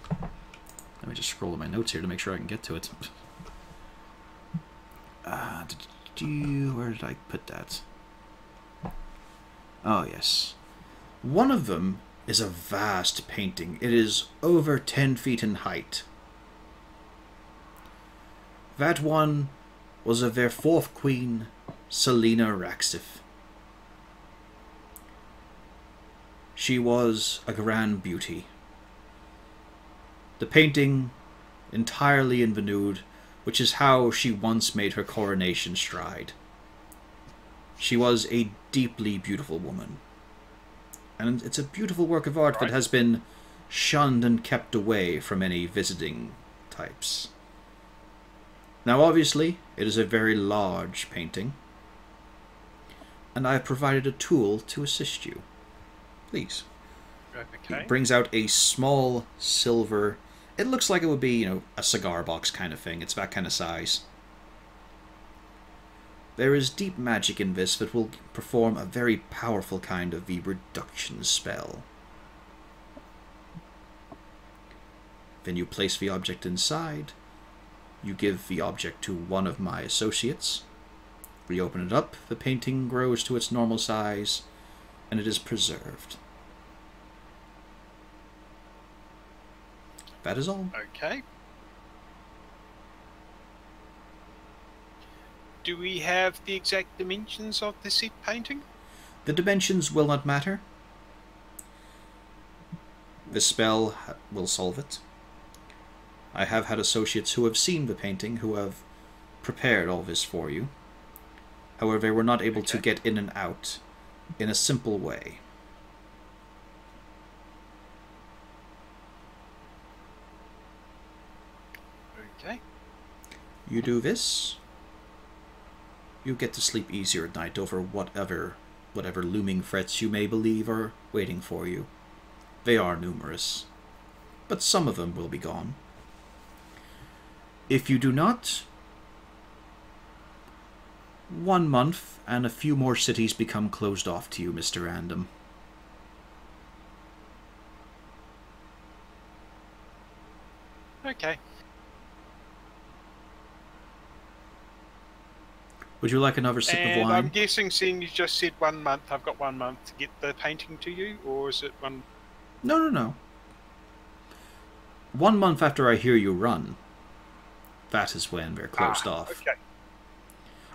Let me just scroll in my notes here to make sure I can get to it. Where did I put that? Oh, yes. One of them is a vast painting. It is over 10 feet in height. That one was of their 4th queen, Selena Raxis. She was a grand beauty. The painting entirely in the nude, which is how she once made her coronation stride. She was a deeply beautiful woman. And it's a beautiful work of art that has been shunned and kept away from any visiting types. Now obviously, it is a very large painting, and I have provided a tool to assist you. Please. Okay. He brings out a small silver... It looks like it would be, a cigar box kind of thing. It's that kind of size. There is deep magic in this that will perform a very powerful kind of the reduction spell. Then you place the object inside. You give the object to one of my associates. We open it up, the painting grows to its normal size, and it is preserved. That is all. Okay. Do we have the exact dimensions of the said painting? The dimensions will not matter. The spell will solve it. I have had associates who have seen the painting, who have prepared all this for you. However, they were not able to get in and out in a simple way. Okay. You do this, you get to sleep easier at night over whatever looming threats you may believe are waiting for you. They are numerous, but some of them will be gone. If you do not, 1 month and a few more cities become closed off to you, Mr. Random. Okay. Would you like another sip of And wine? I'm guessing, seeing you just said 1 month, I've got 1 month to get the painting to you, or is it one? No. 1 month after I hear you run, that is when they're closed off. Okay.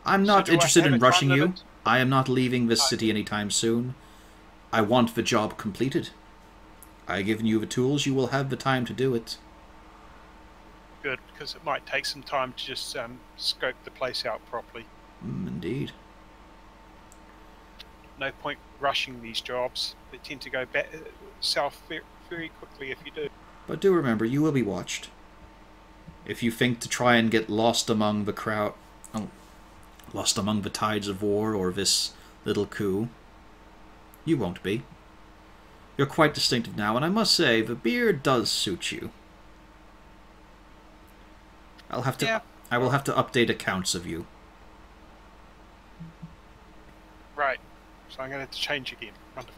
I'm not So do I interested have in a time rushing you. limit? I am not leaving this city anytime soon. I want the job completed. I've given you the tools, you will have the time to do it. Good, because it might take some time to just scope the place out properly. Indeed. No point rushing these jobs. They tend to go south very quickly if you do. But do remember, you will be watched. If you think to try and get lost among the crowd... lost among the tides of war or this little coup, you won't be. You're quite distinctive now, and I must say, the beard does suit you. I will have to update accounts of you. Right. So I'm going to have to change again. Wonderful.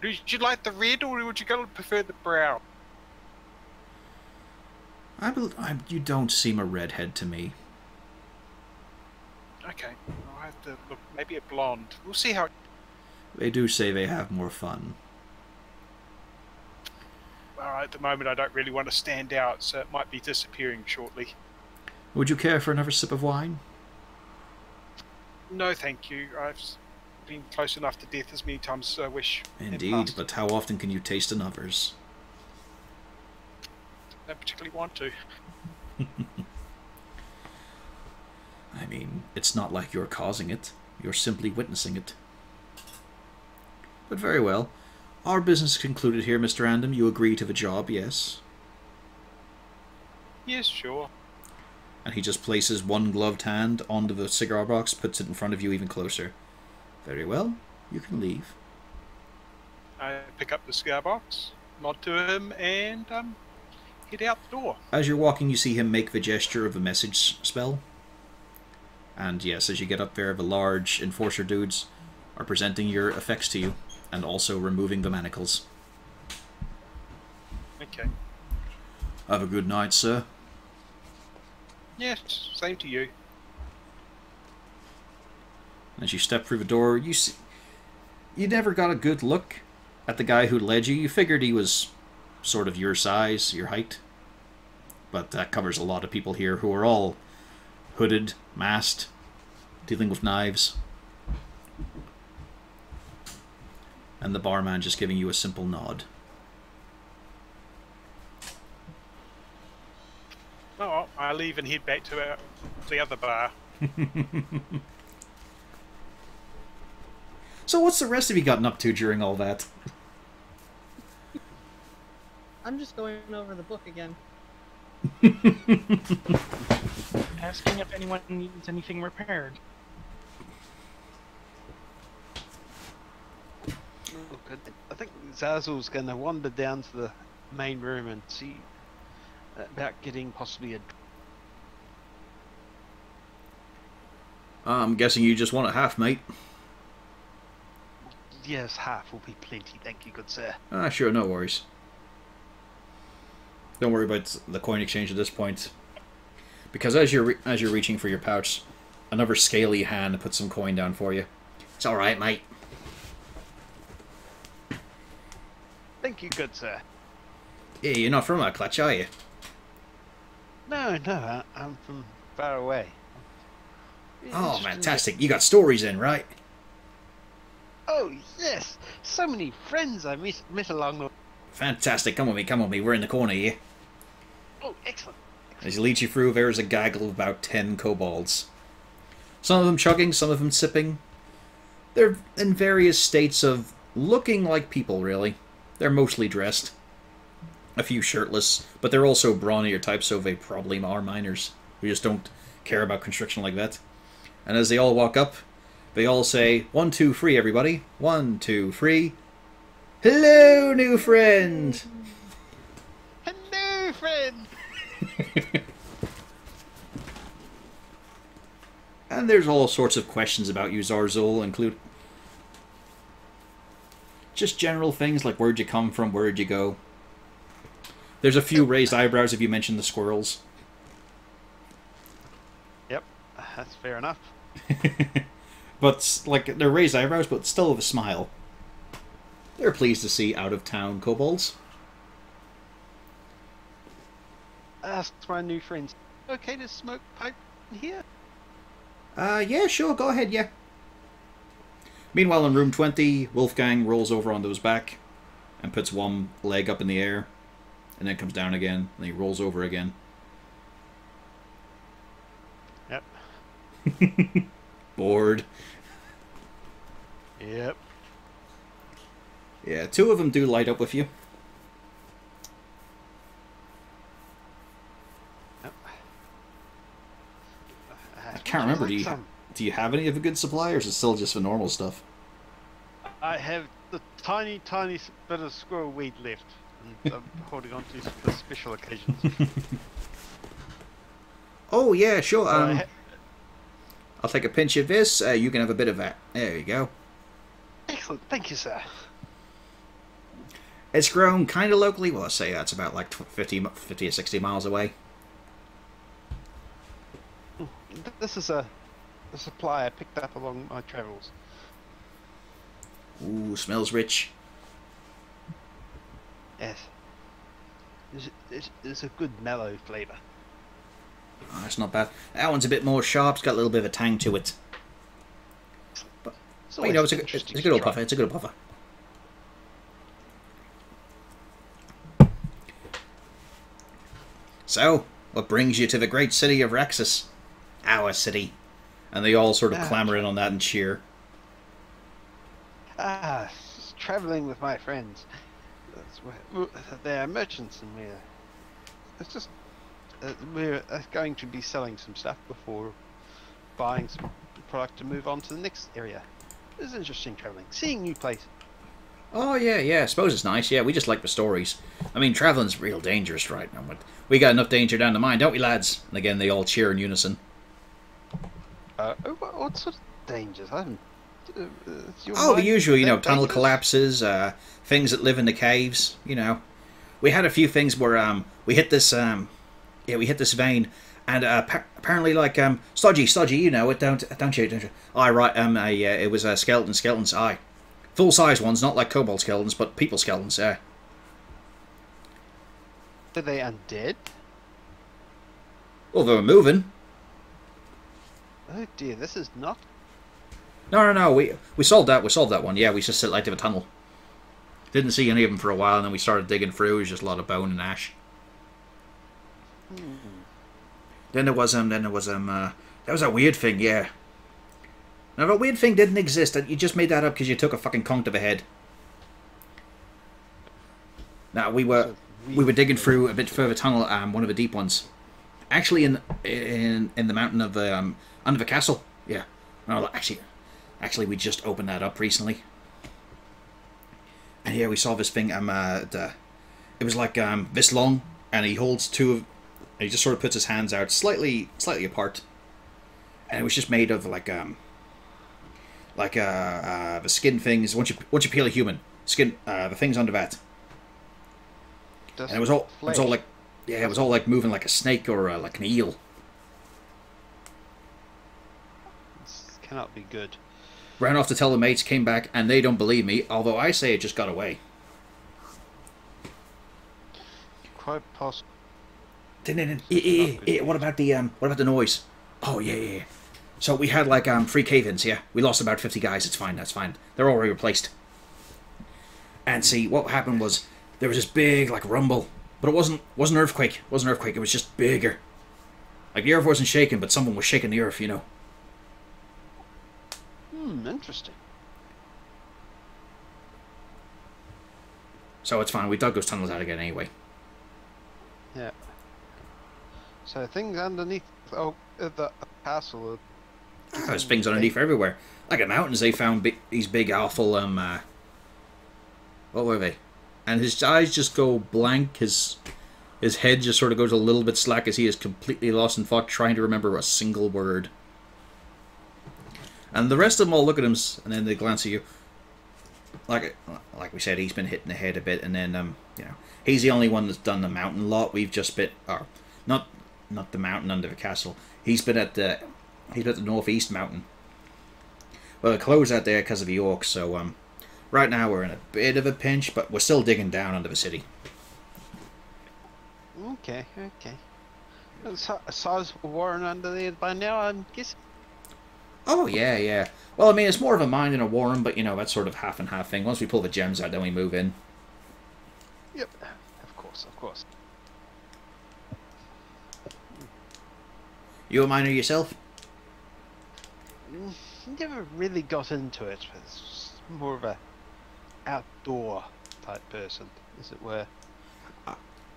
Would you like the red, or would you prefer the brown? You don't seem a redhead to me. Okay, I'll have to look. Maybe a blonde. We'll see how. They do say they have more fun. Well, at the moment, I don't really want to stand out, so it might be disappearing shortly. Would you care for another sip of wine? No, thank you. I've been close enough to death as many times as I wish. in the Indeed, past. but how often can you taste another's? Don't particularly want to. I mean, it's not like you're causing it. You're simply witnessing it. But very well. Our business concluded here, Mr. Random. You agree to the job, yes? Yes, sure. And he just places one gloved hand onto the cigar box, puts it in front of you even closer. Very well. You can leave. I pick up the cigar box, nod to him, and head out the door. As you're walking, you see him make the gesture of a message spell. And yes, as you get up there, the large enforcer dudes are presenting your effects to you, and also removing the manacles. Okay. Have a good night, sir. Yes, same to you. As you step through the door, you see... You never got a good look at the guy who led you. You figured he was sort of your size, your height. But that covers a lot of people here who are all hooded, masked, dealing with knives. And the barman just giving you a simple nod. Oh, well, I leave and head back to the other bar. So what's the rest of you gotten up to during all that? I'm just going over the book again. Asking if anyone needs anything repaired. Look, I think Zazel's going to wander down to the main room and see about getting possibly a... I'm guessing you just want a half, mate. Yes, half will be plenty, thank you, good sir. Ah, sure, no worries. Don't worry about the coin exchange at this point, because as you're reaching for your pouch, another scaly hand puts some coin down for you. It's all right, mate. Thank you, good sir. Yeah, you're not from our clutch, are you? No, I'm from far away. Oh, Interesting fantastic! You got stories in, right? Oh, yes! So many friends I met along the... Fantastic! Come with me. We're in the corner here. Oh, excellent. As he leads you through, there is a gaggle of about 10 kobolds. Some of them chugging, some of them sipping. They're in various states of looking like people, really. They're mostly dressed. A few shirtless, but they're also brawnier types, so they probably are miners who just don't care about constriction like that. And as they all walk up, they all say, 1, 2, 3, everybody. 1, 2, 3. Hello, new friend! Hello, friend! And there's all sorts of questions about you, Zarzul, include just general things like where'd you come from, where'd you go. There's a few raised eyebrows if you mention the squirrels. Yep, that's fair enough. But, like, they're raised eyebrows, but still with a smile. They're pleased to see out-of-town kobolds. Ask my new friends, okay to smoke pipe in here? Yeah, sure, go ahead, yeah. Meanwhile, in room 20, Wolfgang rolls over onto his back and puts one leg up in the air, and then comes down again, and he rolls over again. Yep. Bored. Yep. Yeah, 2 of them do light up with you. Yep. I can't remember, do you have any of a good supply, or is it still just the normal stuff? I have the tiny bit of squirrel weed left, and I'm holding on to for special occasions. Oh, yeah, sure. So I'll take a pinch of this. You can have a bit of that. There you go. excellent, thank you, sir. It's grown kind of locally. Well, I'd say that's about like 50 or 60 miles away. This is a supply I picked up along my travels. Ooh, smells rich. Yes. It's a good mellow flavour. Oh, that's not bad. That one's a bit more sharp. It's got a little bit of a tang to it. But you know, it's a good old puffer. It's a good old puffer. So, what brings you to the great city of Raxis? Our city. And they all sort of clamor in on that and cheer. Just travelling with my friends. They're merchants, and we're going to be selling some stuff before buying some product to move on to the next area. It's interesting travelling, seeing new places. Oh, yeah, I suppose it's nice. Yeah, we just like the stories. I mean, travelling's real dangerous right now, but we got enough danger down the mine, don't we, lads? And again, they all cheer in unison. What sort of dangers? I haven't... the usual, you know, tunnel collapses, things that live in the caves, you know. We had a few things where we hit this vein, and apparently, like, stodgy, you know it, don't you? Aye, right, it was skeletons, aye. Full-size ones, not like kobold skeletons, but people skeletons, yeah. Are they undead? Well, they were moving. Oh dear, this is not... No, we solved that, one, yeah, we just selected a tunnel. Didn't see any of them for a while, and then we started digging through, it was just a lot of bone and ash. Then there was that was a weird thing, yeah. Now, that weird thing didn't exist, and you just made that up because you took a fucking conch to the head. Now, we were digging through a bit further tunnel, one of the deep ones. Actually, in the mountain of the, under the castle, yeah. No, actually, we just opened that up recently. And here we saw this thing, it was like, this long, and he holds two of, and he just sort of puts his hands out slightly apart. And it was just made of, the skin things, once you peel a human, skin, the things under that. And it was all like, yeah, it was all like moving like a snake or like an eel. This cannot be good. Ran off to tell the mates, came back, and they don't believe me, although I say it just got away. Quite possible. What about the noise? Oh, yeah. So we had, like, 3 cave-ins, yeah? We lost about 50 guys, it's fine, that's fine. They're already replaced. And see, what happened was, there was this big, like, rumble. But it wasn't an earthquake. It wasn't an earthquake, it was just bigger. Like, the earth wasn't shaking, but someone was shaking the earth, you know? Interesting. So it's fine, we dug those tunnels out again anyway. Yeah. So things underneath the castle are... There's things underneath everywhere. Like in mountains, they found these big awful, what were they? And his eyes just go blank, his head just sort of goes a little bit slack as he is completely lost in thought, trying to remember a single word. And the rest of them all look at him, and then they glance at you. Like we said, he's been hit in the head a bit, and then, you know, he's the only one that's done the mountain lot. We've just been, or not the mountain under the castle. He's been at the northeast mountain. Well, it closed out there because of the orcs, so, right now we're in a bit of a pinch, but we're still digging down under the city. Okay. Sizable warren under there by now, I'm guessing? Oh, yeah. Well, I mean, it's more of a mine than a warren, but, you know, that's sort of half and half thing. Once we pull the gems out, then we move in. Yep, of course. You a miner yourself? Never really got into it. It's more of a outdoor type person, as it were.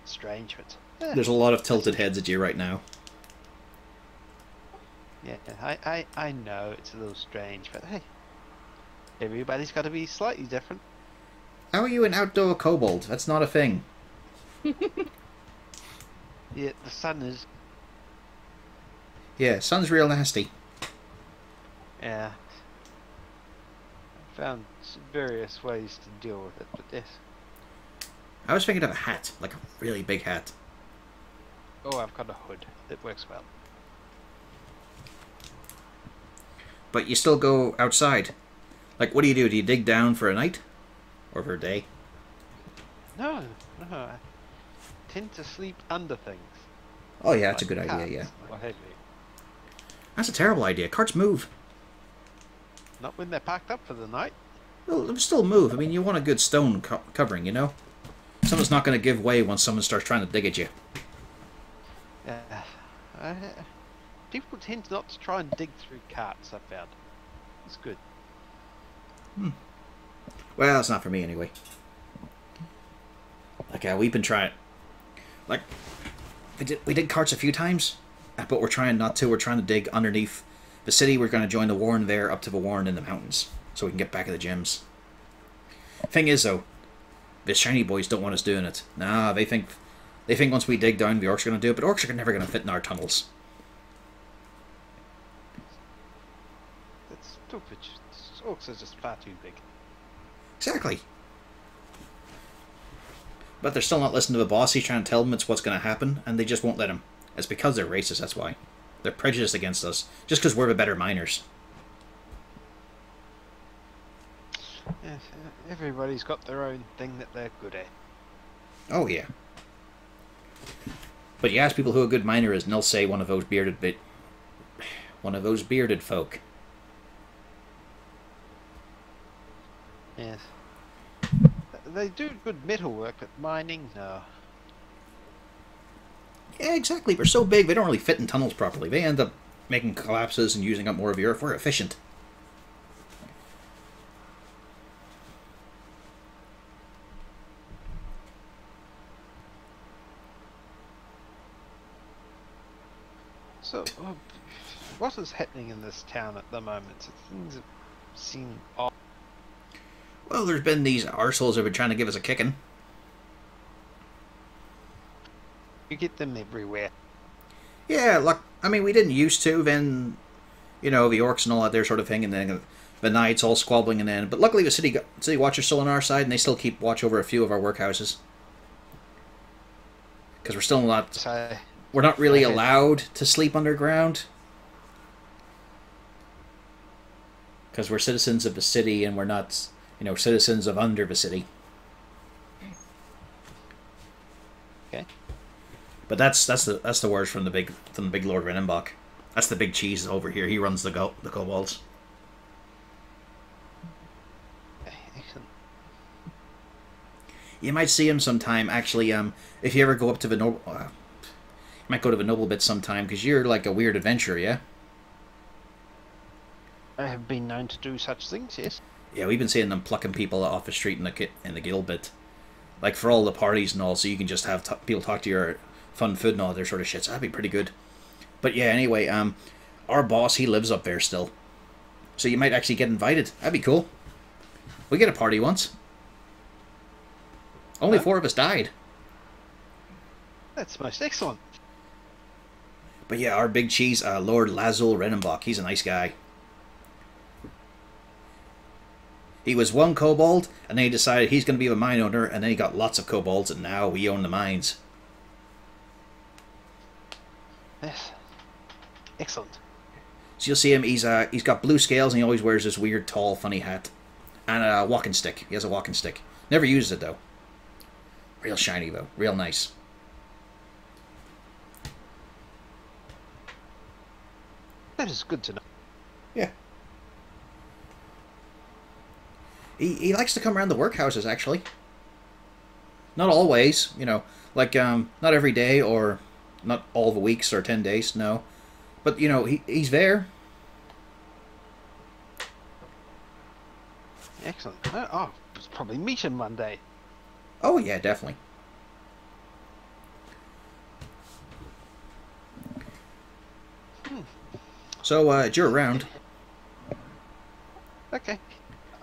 Strange, but... There's a lot of tilted heads at you right now. Yeah, I know it's a little strange, but hey, everybody's got to be slightly different. How are you an outdoor kobold? That's not a thing. Yeah, the sun is... Yeah, sun's real nasty. Yeah. I found various ways to deal with it, but yes. I was thinking of a hat, like a really big hat. Oh, I've got a hood. It works well. but you still go outside. Like, what do? Do you dig down for a night? Or for a day? No, no. I tend to sleep under things. Oh yeah, that's Like a good idea, carts, yeah. what have you. That's a terrible idea. Carts move. Not when they're parked up for the night. Well, they'll still move. I mean, you want a good stone covering, you know? Someone's not going to give way once someone starts trying to dig at you. Uh, people tend not to try and dig through carts, I've found. It's good. Well, it's not for me anyway. Like, we've been trying... Like, we did carts a few times, but we're trying not to. We're trying to dig underneath the city. We're going to join the warren there up to the warren in the mountains, so we can get back at the gems. Thing is, though, the shiny boys don't want us doing it. Nah, they think once we dig down, the orcs are going to do it, but orcs are never going to fit in our tunnels. That's stupid. Orcs are just far too big. Exactly. But they're still not listening to the boss. He's trying to tell them it's what's going to happen, and they just won't let him. It's because they're racist, that's why. They're prejudiced against us, just because we're the better miners. Yes, everybody's got their own thing that they're good at. Oh, yeah. But you ask people who a good miner is, and they'll say one of those bearded folk. Yes. They do good metal work, but mining, no. Yeah, exactly. We're so big, they don't really fit in tunnels properly. They end up making collapses and using up more of the earth. We're efficient. So, what is happening in this town at the moment? Things seem odd. Well, there's been these arseholes that have been trying to give us a kicking. You get them everywhere. Yeah, look, I mean, we didn't used to, then, you know, the orcs and all that there sort of thing, and then the knights all squabbling, and then, but luckily the city watchers still on our side, and they still keep watch over a few of our workhouses. Because we're not really allowed to sleep underground. Because we're citizens of the city, and we're not, you know, citizens of under the city. Okay. But that's the words from the big Lord Renenbach. That's the big cheese over here. He runs the kobolds. Okay, excellent. You might see him sometime. Actually, if you ever go up to the noble, you might go to the noble bit sometime because you're like a weird adventurer, yeah. I have been known to do such things, yes. Yeah, we've been seeing them plucking people off the street in the guild bit, like for all the parties and all. So you can just have people talk to your fun food and all their sort of shit. So that'd be pretty good. But yeah, anyway, our boss, he lives up there still, so you might actually get invited. That'd be cool. We get a party once. Only 4 of us died. That's most excellent. But yeah, our big cheese, Lord Lazul Renenbach, he's a nice guy. He was one kobold, and then he decided he's going to be a mine owner, and then he got lots of kobolds, and now we own the mines. Yes. Excellent. So you'll see him, he's got blue scales, and he always wears this weird, tall, funny hat. And a walking stick. He has a walking stick. Never uses it, though. Real shiny, though. Real nice. That is good to know. Yeah. He likes to come around the workhouses, actually. Not always, you know. Like, not every day, or not all the weeks, or 10 days, no. But, you know, he's there. Excellent. Oh, we'll probably meet him one day. Oh, yeah, definitely. So, you're around. Okay.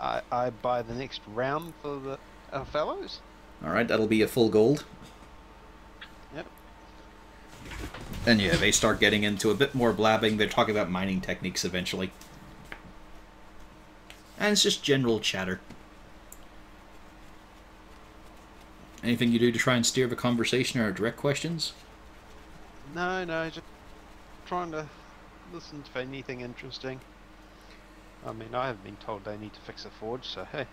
I buy the next round for the fellows. Alright, that'll be a full gold. Yep. And yeah, they start getting into a bit more blabbing. They're talking about mining techniques eventually. And it's just general chatter. Anything you do to try and steer the conversation or direct questions? No, just trying to listen to anything interesting. I mean, I haven't been told they need to fix a forge, so hey.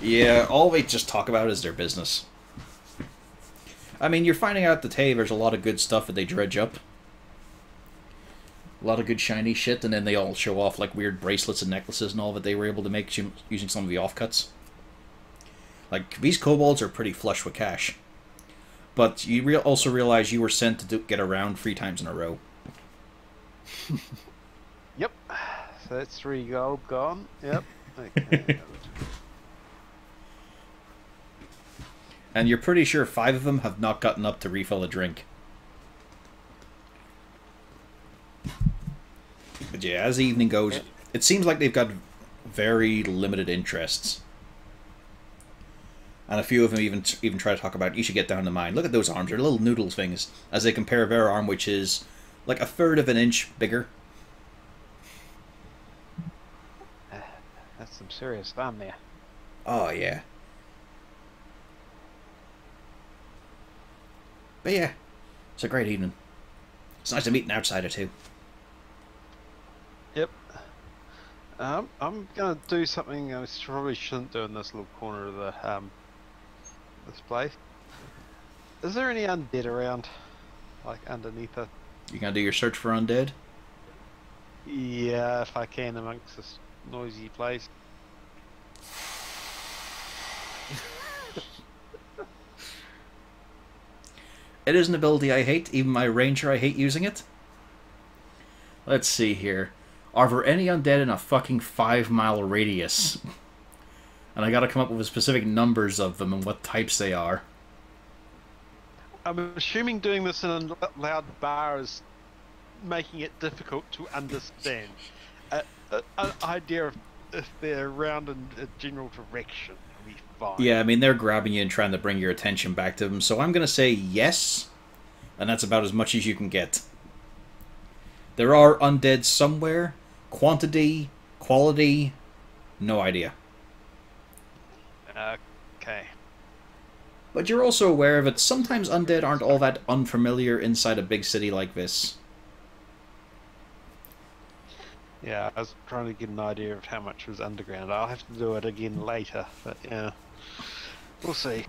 Yeah, all they just talk about is their business. I mean, you're finding out that, hey, there's a lot of good stuff that they dredge up. A lot of good shiny shit, and then they all show off like weird bracelets and necklaces and all that they were able to make using some of the offcuts. Like, these kobolds are pretty flush with cash. But you also realize you were sent to get around 3 times in a row. Yep. So that's 3 gold gone. Yep. Okay. And you're pretty sure 5 of them have not gotten up to refill a drink. But yeah, as the evening goes, it seems like they've got very limited interests. And a few of them even try to talk about, you should get down the mine. Look at those arms, they're little noodles things. As they compare their arm, which is like 1/3 of an inch bigger. That's some serious fun there. Oh, yeah. But yeah, it's a great evening. It's nice to meet an outsider too. Yep. I'm gonna do something I probably shouldn't do in this little corner of the this place. Is there any undead around, like underneath it? You gonna do your search for undead? Yeah, if I can, amongst this noisy place. It is an ability I hate. Even my ranger, I hate using it. Let's see here. Are there any undead in a fucking 5-mile radius? And I gotta come up with specific numbers of them and what types they are. I'm assuming doing this in a loud bar is making it difficult to understand. An idea of if they're around in a general direction will be fine. Yeah, I mean, they're grabbing you and trying to bring your attention back to them, so I'm gonna say yes, and that's about as much as you can get. There are undead somewhere. Quantity, quality, no idea. Okay. But you're also aware that sometimes undead aren't all that unfamiliar inside a big city like this. Yeah, I was trying to get an idea of how much was underground. I'll have to do it again later, but yeah. We'll see.